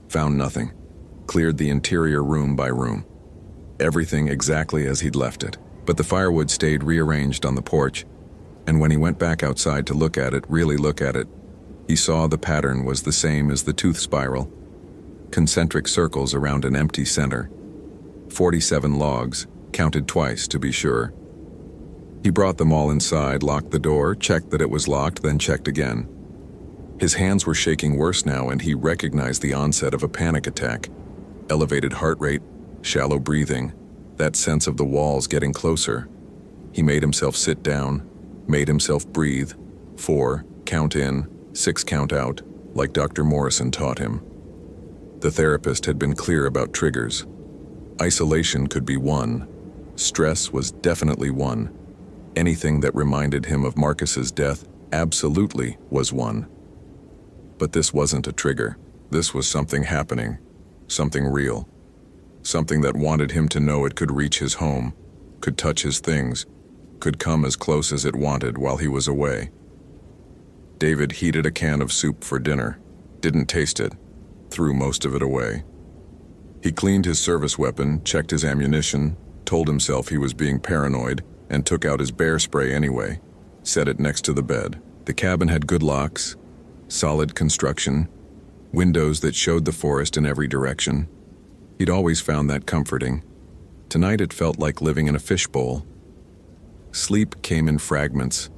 found nothing, cleared the interior room by room. Everything exactly as he'd left it, but the firewood stayed rearranged on the porch, and when he went back outside to look at it, really look at it, he saw the pattern was the same as the tooth spiral. Concentric circles around an empty center. 47 logs, counted twice to be sure. He brought them all inside, locked the door, checked that it was locked, then checked again. His hands were shaking worse now, and he recognized the onset of a panic attack. Elevated heart rate, shallow breathing, that sense of the walls getting closer. He made himself sit down, made himself breathe. 4, count in, 6 count out, like Dr. Morrison taught him. The therapist had been clear about triggers. Isolation could be one. Stress was definitely one. Anything that reminded him of Marcus's death absolutely was one. But this wasn't a trigger. This was something happening, something real. Something that wanted him to know it could reach his home, could touch his things, could come as close as it wanted while he was away. David heated a can of soup for dinner, didn't taste it, threw most of it away. He cleaned his service weapon, checked his ammunition, told himself he was being paranoid, and took out his bear spray anyway, set it next to the bed. The cabin had good locks, solid construction, windows that showed the forest in every direction. He'd always found that comforting. Tonight it felt like living in a fishbowl. Sleep came in fragments,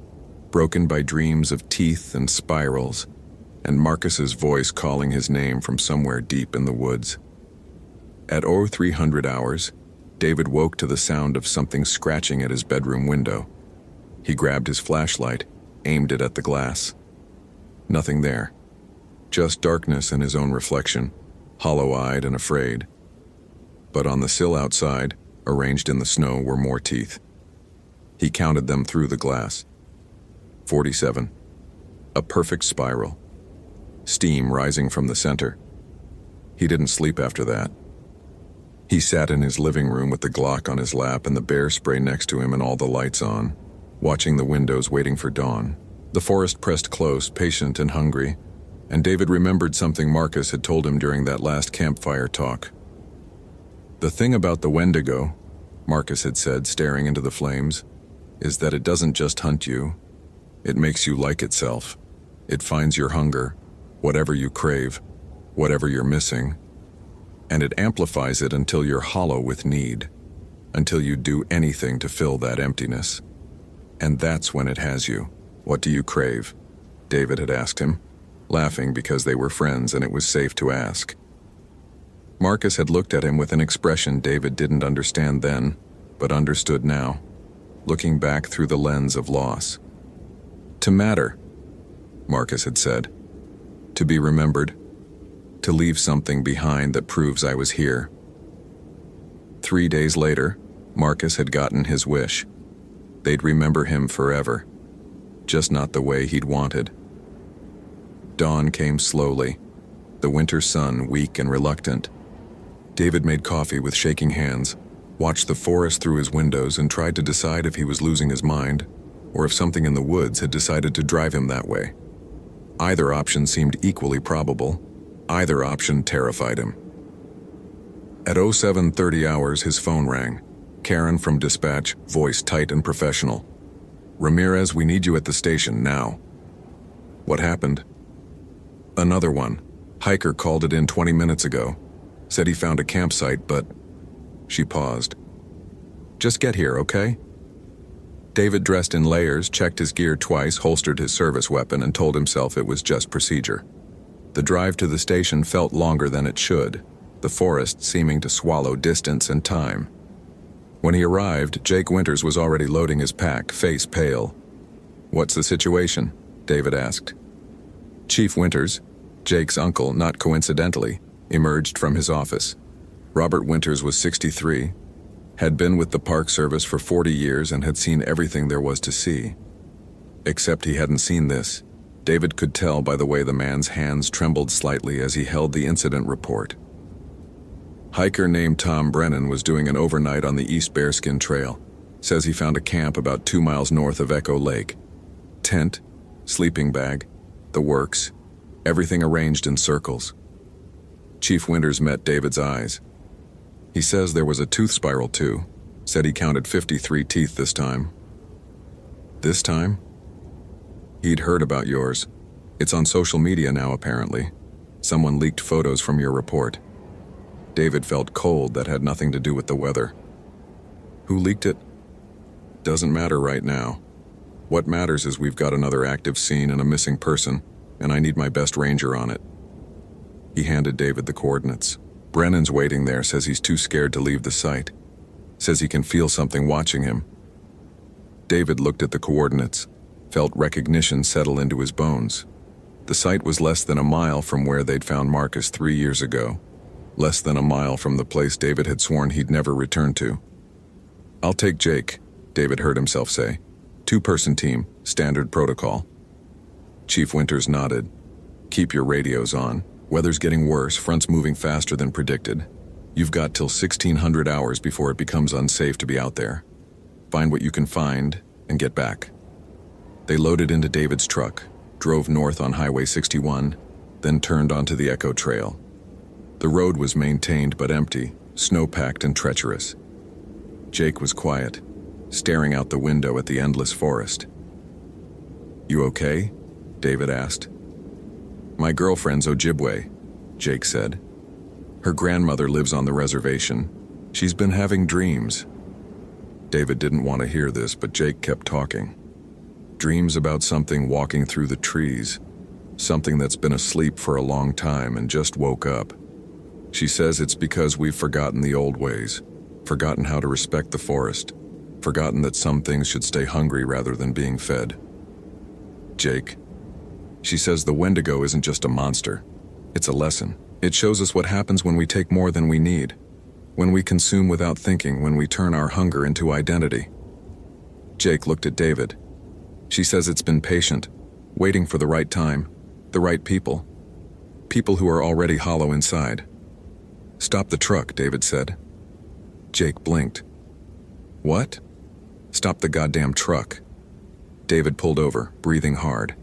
broken by dreams of teeth and spirals, and Marcus's voice calling his name from somewhere deep in the woods. At 0300 hours, David woke to the sound of something scratching at his bedroom window. He grabbed his flashlight, aimed it at the glass. Nothing there. Just darkness and his own reflection, hollow-eyed and afraid. But on the sill outside, arranged in the snow, were more teeth. He counted them through the glass. 47. A perfect spiral. Steam rising from the center. He didn't sleep after that. He sat in his living room with the Glock on his lap and the bear spray next to him and all the lights on, watching the windows waiting for dawn. The forest pressed close, patient and hungry, and David remembered something Marcus had told him during that last campfire talk. "The thing about the Wendigo," Marcus had said, staring into the flames, "is that it doesn't just hunt you. It makes you like itself. It finds your hunger, whatever you crave, whatever you're missing, and it amplifies it until you're hollow with need, until you do anything to fill that emptiness. And that's when it has you. What do you crave?" David had asked him, laughing because they were friends and it was safe to ask. Marcus had looked at him with an expression David didn't understand then, but understood now, looking back through the lens of loss. "To matter," Marcus had said. "To be remembered. To leave something behind that proves I was here." 3 days later, Marcus had gotten his wish. They'd remember him forever, just not the way he'd wanted. Dawn came slowly, the winter sun weak and reluctant. David made coffee with shaking hands, watched the forest through his windows, and tried to decide if he was losing his mind, or if something in the woods had decided to drive him that way. Either option seemed equally probable. Either option terrified him. At 07:30 hours, his phone rang. Karen from dispatch, voice tight and professional. "Ramirez, we need you at the station now." "What happened?" "Another one. Hiker called it in 20 minutes ago. Said he found a campsite, but..." She paused. "Just get here, okay?" David dressed in layers, checked his gear twice, holstered his service weapon, and told himself it was just procedure. The drive to the station felt longer than it should, the forest seeming to swallow distance and time. When he arrived, Jake Winters was already loading his pack, face pale. "What's the situation?" David asked. Chief Winters, Jake's uncle, not coincidentally, emerged from his office. Robert Winters was 63, had been with the Park Service for 40 years and had seen everything there was to see. Except he hadn't seen this. David could tell by the way the man's hands trembled slightly as he held the incident report. Hiker named Tom Brennan was doing an overnight on the East Bearskin Trail. Says he found a camp about 2 miles north of Echo Lake. Tent, sleeping bag, the works, everything arranged in circles. Chief Winters met David's eyes. He says there was a tooth spiral too. Said he counted 53 teeth this time. This time? He'd heard about yours. It's on social media now, apparently. Someone leaked photos from your report. David felt cold that had nothing to do with the weather. Who leaked it? Doesn't matter right now. What matters is we've got another active scene and a missing person, and I need my best ranger on it. He handed David the coordinates. Brennan's waiting there, says he's too scared to leave the site. Says he can feel something watching him. David looked at the coordinates, felt recognition settle into his bones. The site was less than a mile from where they'd found Marcus 3 years ago. Less than a mile from the place David had sworn he'd never return to. "I'll take Jake," David heard himself say. 2-person team, standard protocol. Chief Winters nodded. "Keep your radios on. Weather's getting worse, fronts moving faster than predicted. You've got till 1600 hours before it becomes unsafe to be out there. Find what you can find and get back." They loaded into David's truck, drove north on Highway 61, then turned onto the Echo Trail. The road was maintained but empty, snow-packed and treacherous. Jake was quiet, staring out the window at the endless forest. "You okay?" David asked. "My girlfriend's Ojibwe," Jake said. "Her grandmother lives on the reservation. She's been having dreams." David didn't want to hear this, but Jake kept talking. Dreams about something walking through the trees, something that's been asleep for a long time and just woke up. She says it's because we've forgotten the old ways, forgotten how to respect the forest, forgotten that some things should stay hungry rather than being fed. "Jake," she says, "the Wendigo isn't just a monster. It's a lesson. It shows us what happens when we take more than we need, when we consume without thinking, when we turn our hunger into identity." Jake looked at David. She says it's been patient, waiting for the right time, the right people. People who are already hollow inside. "Stop the truck," David said. Jake blinked. "What?" "Stop the goddamn truck." David pulled over, breathing hard.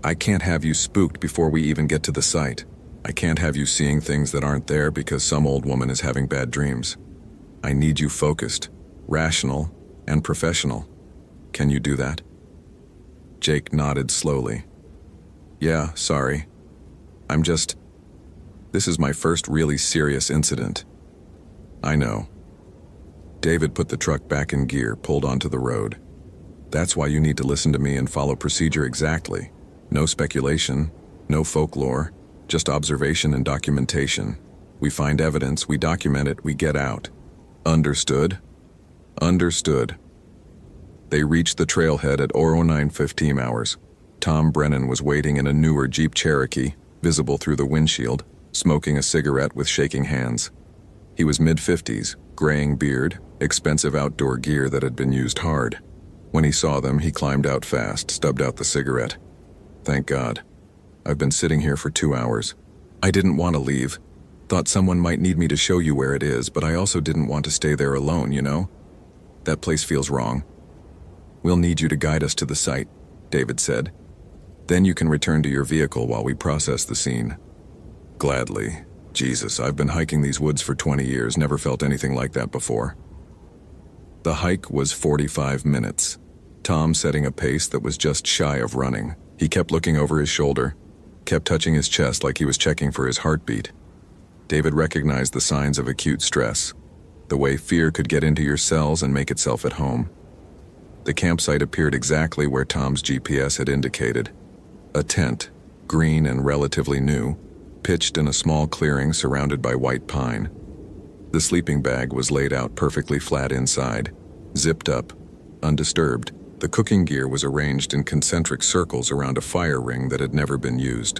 I can't have you spooked before we even get to the site. I can't have you seeing things that aren't there because some old woman is having bad dreams. I need you focused, rational, and professional. Can you do that? Jake nodded slowly. Yeah, sorry. This is my first really serious incident. I know. David put the truck back in gear, pulled onto the road. That's why you need to listen to me and follow procedure exactly. No speculation, no folklore, just observation and documentation. We find evidence, we document it, we get out. Understood? Understood. They reached the trailhead at 09:15 hours. Tom Brennan was waiting in a newer Jeep Cherokee, visible through the windshield, smoking a cigarette with shaking hands. He was mid-50s, graying beard, expensive outdoor gear that had been used hard. When he saw them, he climbed out fast, stubbed out the cigarette. Thank God. I've been sitting here for 2 hours. I didn't want to leave. Thought someone might need me to show you where it is, but I also didn't want to stay there alone, you know? That place feels wrong. We'll need you to guide us to the site, David said. Then you can return to your vehicle while we process the scene. Gladly. Jesus, I've been hiking these woods for 20 years, never felt anything like that before. The hike was 45 minutes. Tom setting a pace that was just shy of running. He kept looking over his shoulder, kept touching his chest like he was checking for his heartbeat. David recognized the signs of acute stress, the way fear could get into your cells and make itself at home. The campsite appeared exactly where Tom's GPS had indicated. A tent, green and relatively new, pitched in a small clearing surrounded by white pine. The sleeping bag was laid out perfectly flat inside, zipped up, undisturbed. The cooking gear was arranged in concentric circles around a fire ring that had never been used.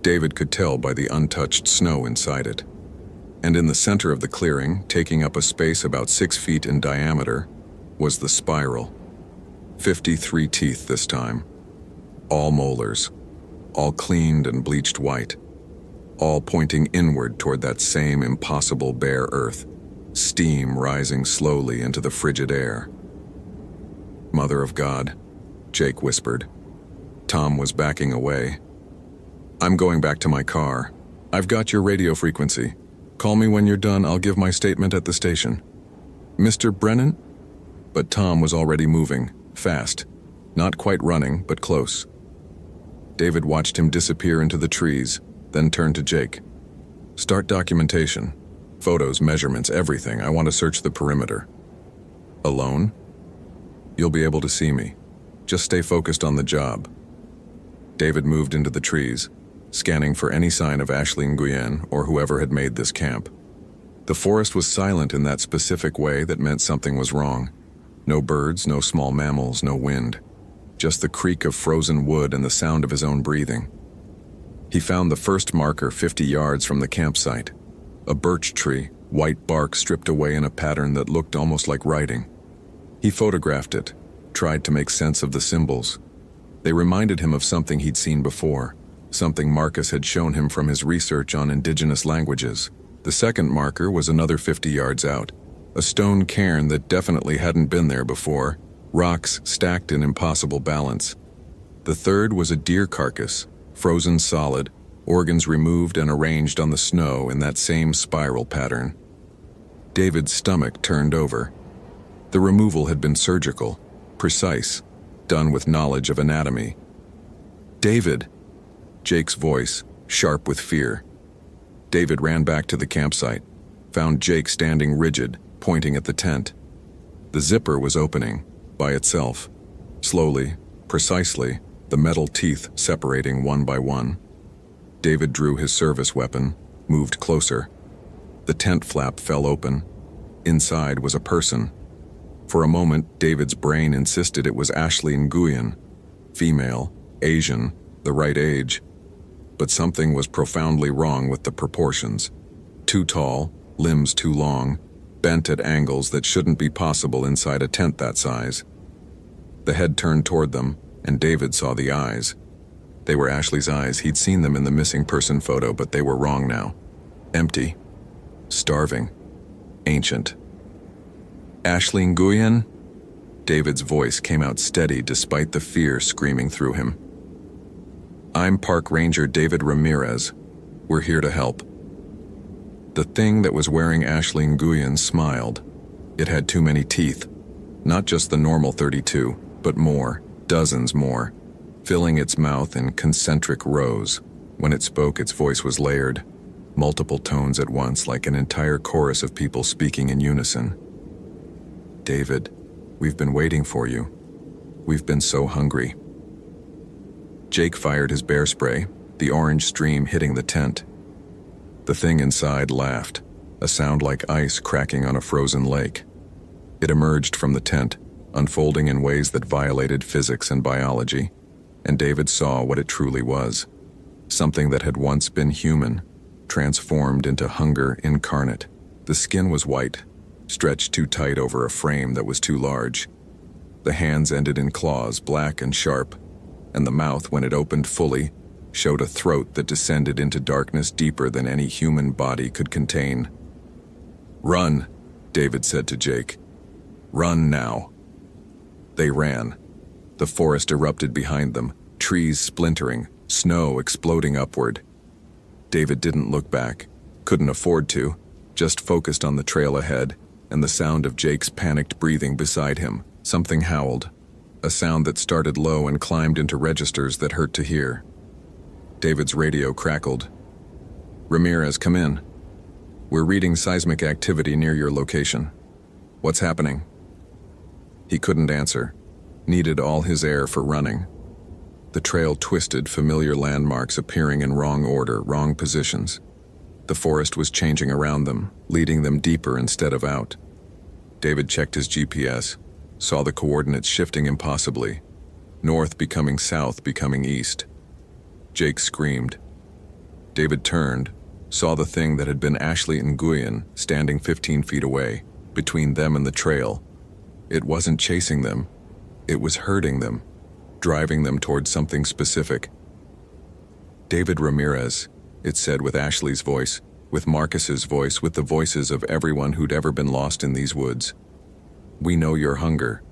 David could tell by the untouched snow inside it. And in the center of the clearing, taking up a space about 6 feet in diameter, was the spiral. 53 teeth this time. All molars. All cleaned and bleached white. All pointing inward toward that same impossible bare earth. Steam rising slowly into the frigid air. Mother of God, Jake whispered. Tom was backing away. I'm going back to my car. I've got your radio frequency. Call me when you're done, I'll give my statement at the station. Mr. Brennan? But Tom was already moving, fast. Not quite running, but close. David watched him disappear into the trees, then turned to Jake. Start documentation. Photos, measurements, everything. I want to search the perimeter. Alone? You'll be able to see me. Just stay focused on the job. David moved into the trees, scanning for any sign of Ashley Nguyen or whoever had made this camp. The forest was silent in that specific way that meant something was wrong. No birds, no small mammals, no wind. Just the creak of frozen wood and the sound of his own breathing. He found the first marker 50 yards from the campsite. A birch tree, white bark stripped away in a pattern that looked almost like writing. He photographed it, tried to make sense of the symbols. They reminded him of something he'd seen before, something Marcus had shown him from his research on indigenous languages. The second marker was another 50 yards out, a stone cairn that definitely hadn't been there before, rocks stacked in impossible balance. The third was a deer carcass, frozen solid, organs removed and arranged on the snow in that same spiral pattern. David's stomach turned over. The removal had been surgical, precise, done with knowledge of anatomy. David! Jake's voice, sharp with fear. David ran back to the campsite, found Jake standing rigid, pointing at the tent. The zipper was opening, by itself. Slowly, precisely, the metal teeth separating one by one. David drew his service weapon, moved closer. The tent flap fell open. Inside was a person. For a moment, David's brain insisted it was Ashley Nguyen, female, Asian, the right age. But something was profoundly wrong with the proportions. Too tall, limbs too long, bent at angles that shouldn't be possible inside a tent that size. The head turned toward them, and David saw the eyes. They were Ashley's eyes. He'd seen them in the missing person photo, but they were wrong now. Empty. Starving. Ancient. Ashley Nguyen? David's voice came out steady despite the fear screaming through him. "I'm Park Ranger David Ramirez. We're here to help." The thing that was wearing Ashley Nguyen smiled. It had too many teeth. Not just the normal 32, but more, dozens more, filling its mouth in concentric rows. When it spoke, its voice was layered, multiple tones at once, like an entire chorus of people speaking in unison. "David, we've been waiting for you. We've been so hungry." Jake fired his bear spray, the orange stream hitting the tent. The thing inside laughed, a sound like ice cracking on a frozen lake. It emerged from the tent, unfolding in ways that violated physics and biology, and David saw what it truly was. Something that had once been human, transformed into hunger incarnate. The skin was white, stretched too tight over a frame that was too large. The hands ended in claws, black and sharp, and the mouth, when it opened fully, showed a throat that descended into darkness deeper than any human body could contain. "Run," David said to Jake. "Run now." They ran. The forest erupted behind them, trees splintering, snow exploding upward. David didn't look back, couldn't afford to, just focused on the trail ahead and the sound of Jake's panicked breathing beside him. Something howled, a sound that started low and climbed into registers that hurt to hear. David's radio crackled. "Ramirez, come in. We're reading seismic activity near your location. What's happening?" He couldn't answer, needed all his air for running. The trail twisted, familiar landmarks appearing in wrong order, wrong positions. The forest was changing around them, leading them deeper instead of out. David checked his GPS, saw the coordinates shifting impossibly, north becoming south, becoming east. Jake screamed. David turned, saw the thing that had been Ashley Nguyen standing 15 feet away, between them and the trail. It wasn't chasing them, it was herding them, driving them towards something specific. "David Ramirez," it said with Ashley's voice, with Marcus's voice, with the voices of everyone who'd ever been lost in these woods. "We know your hunger.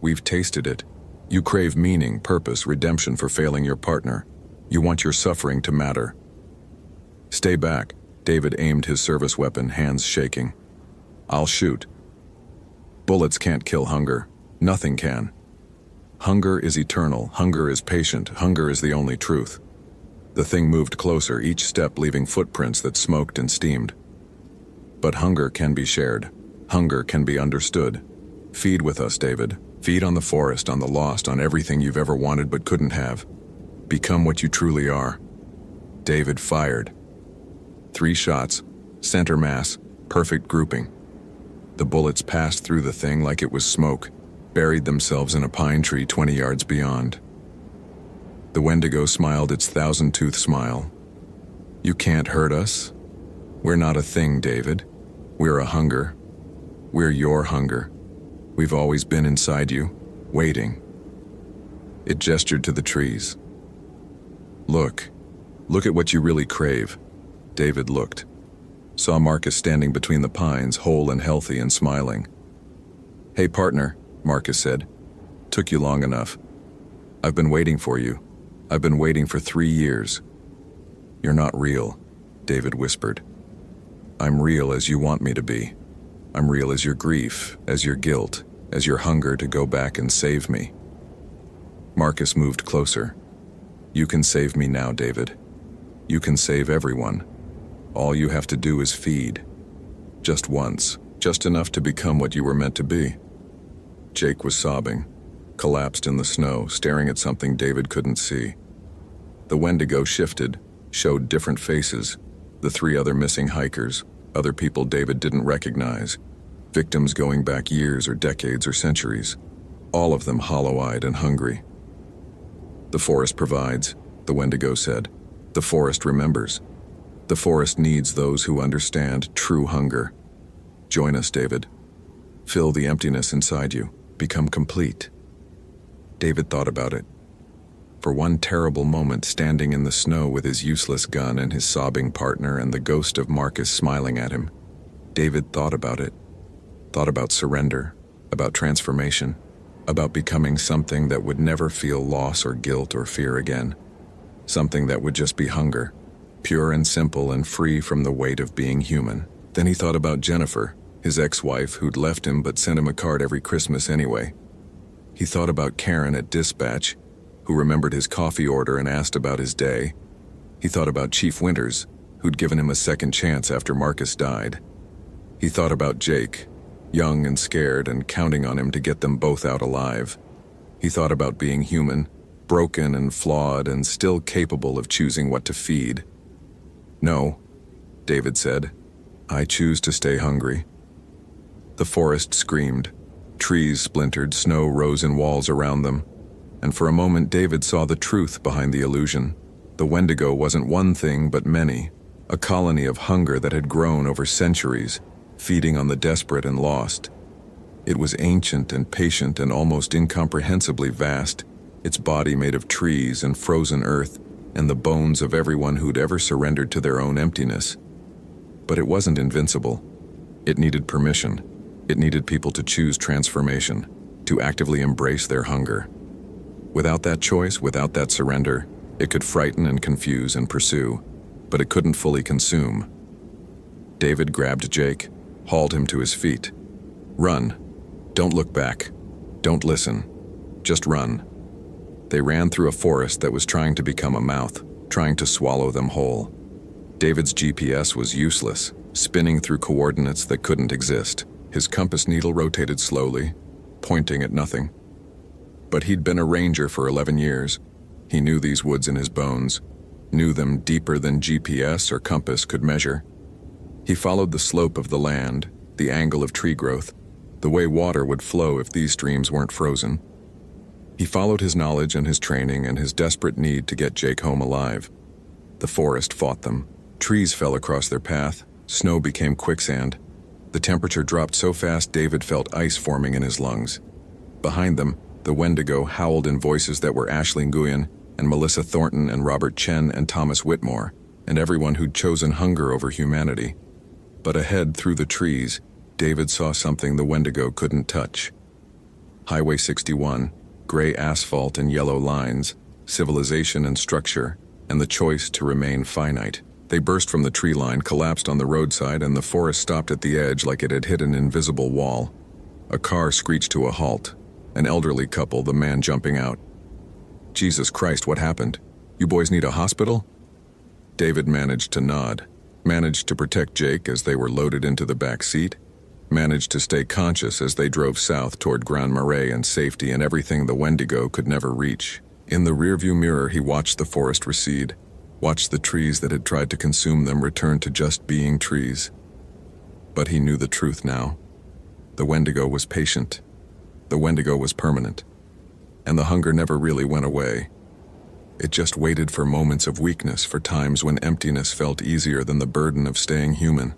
We've tasted it. You crave meaning, purpose, redemption for failing your partner. You want your suffering to matter." "Stay back," David aimed his service weapon, hands shaking. "I'll shoot." "Bullets can't kill hunger. Nothing can. Hunger is eternal, hunger is patient, hunger is the only truth." The thing moved closer, each step leaving footprints that smoked and steamed. "But hunger can be shared. Hunger can be understood. Feed with us, David. Feed on the forest, on the lost, on everything you've ever wanted but couldn't have. Become what you truly are." David fired. 3 shots, center mass, perfect grouping. The bullets passed through the thing like it was smoke, buried themselves in a pine tree 20 yards beyond. The Wendigo smiled its thousand-tooth smile. "You can't hurt us. We're not a thing, David. We're a hunger. We're your hunger. We've always been inside you, waiting." It gestured to the trees. Look at what you really crave." David looked. Saw Marcus standing between the pines, whole and healthy and smiling. "Hey partner," Marcus said. "Took you long enough. I've been waiting for you. I've been waiting for 3 years." "You're not real," David whispered. "I'm real as you want me to be. I'm real as your grief, as your guilt, as your hunger to go back and save me." Marcus moved closer. "You can save me now, David. You can save everyone. All you have to do is feed. Just once, just enough to become what you were meant to be." Jake was sobbing, collapsed in the snow, staring at something David couldn't see. The Wendigo shifted, showed different faces, the 3 other missing hikers, other people David didn't recognize, victims going back years or decades or centuries, all of them hollow-eyed and hungry. "The forest provides," the Wendigo said. "The forest remembers. The forest needs those who understand true hunger. Join us, David. Fill the emptiness inside you. Become complete." David thought about it. For one terrible moment, standing in the snow with his useless gun and his sobbing partner and the ghost of Marcus smiling at him, David thought about it. Thought about surrender, about transformation. about becoming something that would never feel loss or guilt or fear again. Something that would just be hunger, pure and simple and free from the weight of being human. Then he thought about Jennifer, his ex-wife who'd left him but sent him a card every Christmas anyway. He thought about Karen at Dispatch, who remembered his coffee order and asked about his day. He thought about Chief Winters, who'd given him a second chance after Marcus died. He thought about Jake, young and scared and counting on him to get them both out alive. He thought about being human, broken and flawed and still capable of choosing what to feed. "No," David said. "I choose to stay hungry." The forest screamed. Trees splintered, snow rose in walls around them. And for a moment David saw the truth behind the illusion. The Wendigo wasn't one thing but many, a colony of hunger that had grown over centuries, feeding on the desperate and lost. It was ancient and patient and almost incomprehensibly vast, its body made of trees and frozen earth and the bones of everyone who'd ever surrendered to their own emptiness. But it wasn't invincible. It needed permission. It needed people to choose transformation, to actively embrace their hunger. Without that choice, without that surrender, it could frighten and confuse and pursue, but it couldn't fully consume. David grabbed Jake, hauled him to his feet. "Run. Don't look back. Don't listen. Just run." They ran through a forest that was trying to become a mouth, trying to swallow them whole. David's GPS was useless, spinning through coordinates that couldn't exist. His compass needle rotated slowly, pointing at nothing. But he'd been a ranger for 11 years. He knew these woods in his bones, knew them deeper than GPS or compass could measure. He followed the slope of the land, the angle of tree growth, the way water would flow if these streams weren't frozen. He followed his knowledge and his training and his desperate need to get Jake home alive. The forest fought them. Trees fell across their path, snow became quicksand. The temperature dropped so fast David felt ice forming in his lungs. Behind them, the Wendigo howled in voices that were Ashley Nguyen and Melissa Thornton and Robert Chen and Thomas Whitmore, and everyone who'd chosen hunger over humanity. But ahead through the trees, David saw something the Wendigo couldn't touch. Highway 61, gray asphalt and yellow lines, civilization and structure, and the choice to remain finite. They burst from the tree line, collapsed on the roadside, and the forest stopped at the edge like it had hit an invisible wall. A car screeched to a halt. An elderly couple, the man jumping out. "Jesus Christ, what happened? You boys need a hospital?" David managed to nod, managed to protect Jake as they were loaded into the back seat, managed to stay conscious as they drove south toward Grand Marais and safety and everything the Wendigo could never reach. In the rearview mirror, he watched the forest recede, watched the trees that had tried to consume them return to just being trees. But he knew the truth now. The Wendigo was patient. The Wendigo was permanent. And the hunger never really went away. It just waited for moments of weakness, for times when emptiness felt easier than the burden of staying human.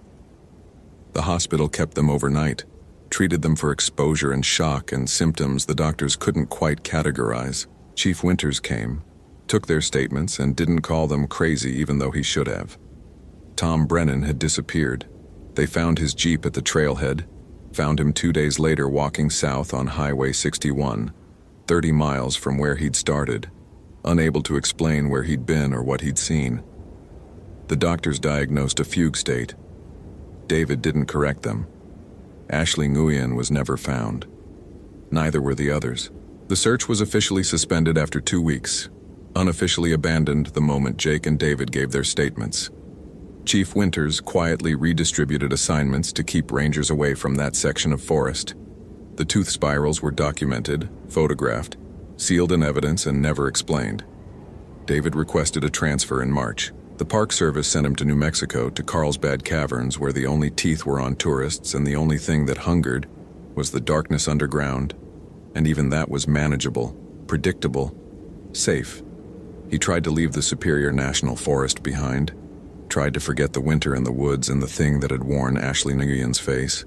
The hospital kept them overnight, treated them for exposure and shock and symptoms the doctors couldn't quite categorize. Chief Winters came, took their statements, and didn't call them crazy even though he should have. Tom Brennan had disappeared. They found his Jeep at the trailhead, found him 2 days later walking south on Highway 61, 30 miles from where he'd started, unable to explain where he'd been or what he'd seen. The doctors diagnosed a fugue state. David didn't correct them. Ashley Nguyen was never found. Neither were the others. The search was officially suspended after 2 weeks, unofficially abandoned the moment Jake and David gave their statements. Chief Winters quietly redistributed assignments to keep rangers away from that section of forest. The tooth spirals were documented, photographed, sealed in evidence, and never explained. David requested a transfer in March. The Park Service sent him to New Mexico, to Carlsbad Caverns, where the only teeth were on tourists and the only thing that hungered was the darkness underground. And even that was manageable, predictable, safe. He tried to leave the Superior National Forest behind, tried to forget the winter in the woods and the thing that had worn Ashley Nguyen's face.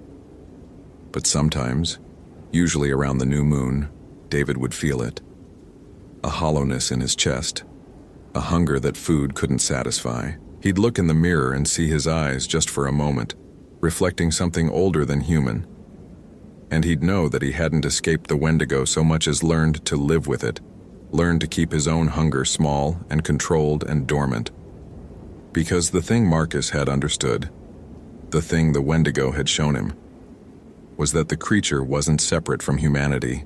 But sometimes, usually around the new moon, David would feel it. A hollowness in his chest, a hunger that food couldn't satisfy. He'd look in the mirror and see his eyes just for a moment, reflecting something older than human. And he'd know that he hadn't escaped the Wendigo so much as learned to live with it, learned to keep his own hunger small and controlled and dormant. Because the thing Marcus had understood, the thing the Wendigo had shown him, was that the creature wasn't separate from humanity.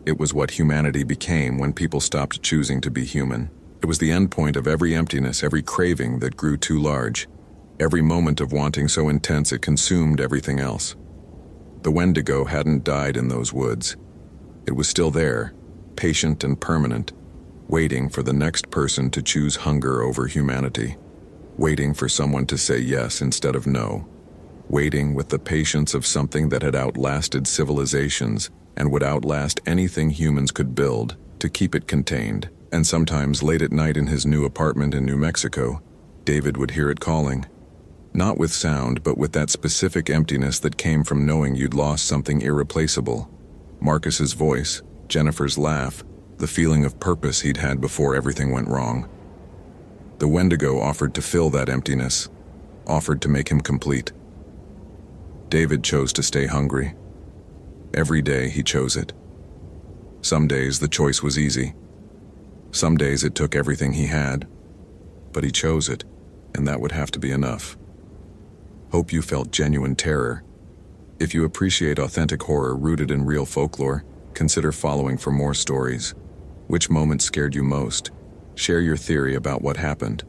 It was what humanity became when people stopped choosing to be human. It was the endpoint of every emptiness, every craving that grew too large, every moment of wanting so intense it consumed everything else. The Wendigo hadn't died in those woods. It was still there, patient and permanent, waiting for the next person to choose hunger over humanity, waiting for someone to say yes instead of no, waiting with the patience of something that had outlasted civilizations and would outlast anything humans could build to keep it contained. And sometimes late at night in his new apartment in New Mexico, David would hear it calling. Not with sound, but with that specific emptiness that came from knowing you'd lost something irreplaceable. Marcus's voice, Jennifer's laugh, the feeling of purpose he'd had before everything went wrong. The Wendigo offered to fill that emptiness, offered to make him complete. David chose to stay hungry. Every day he chose it. Some days the choice was easy. Some days it took everything he had. But he chose it, and that would have to be enough. Hope you felt genuine terror. If you appreciate authentic horror rooted in real folklore, consider following for more stories. Which moment scared you most? Share your theory about what happened.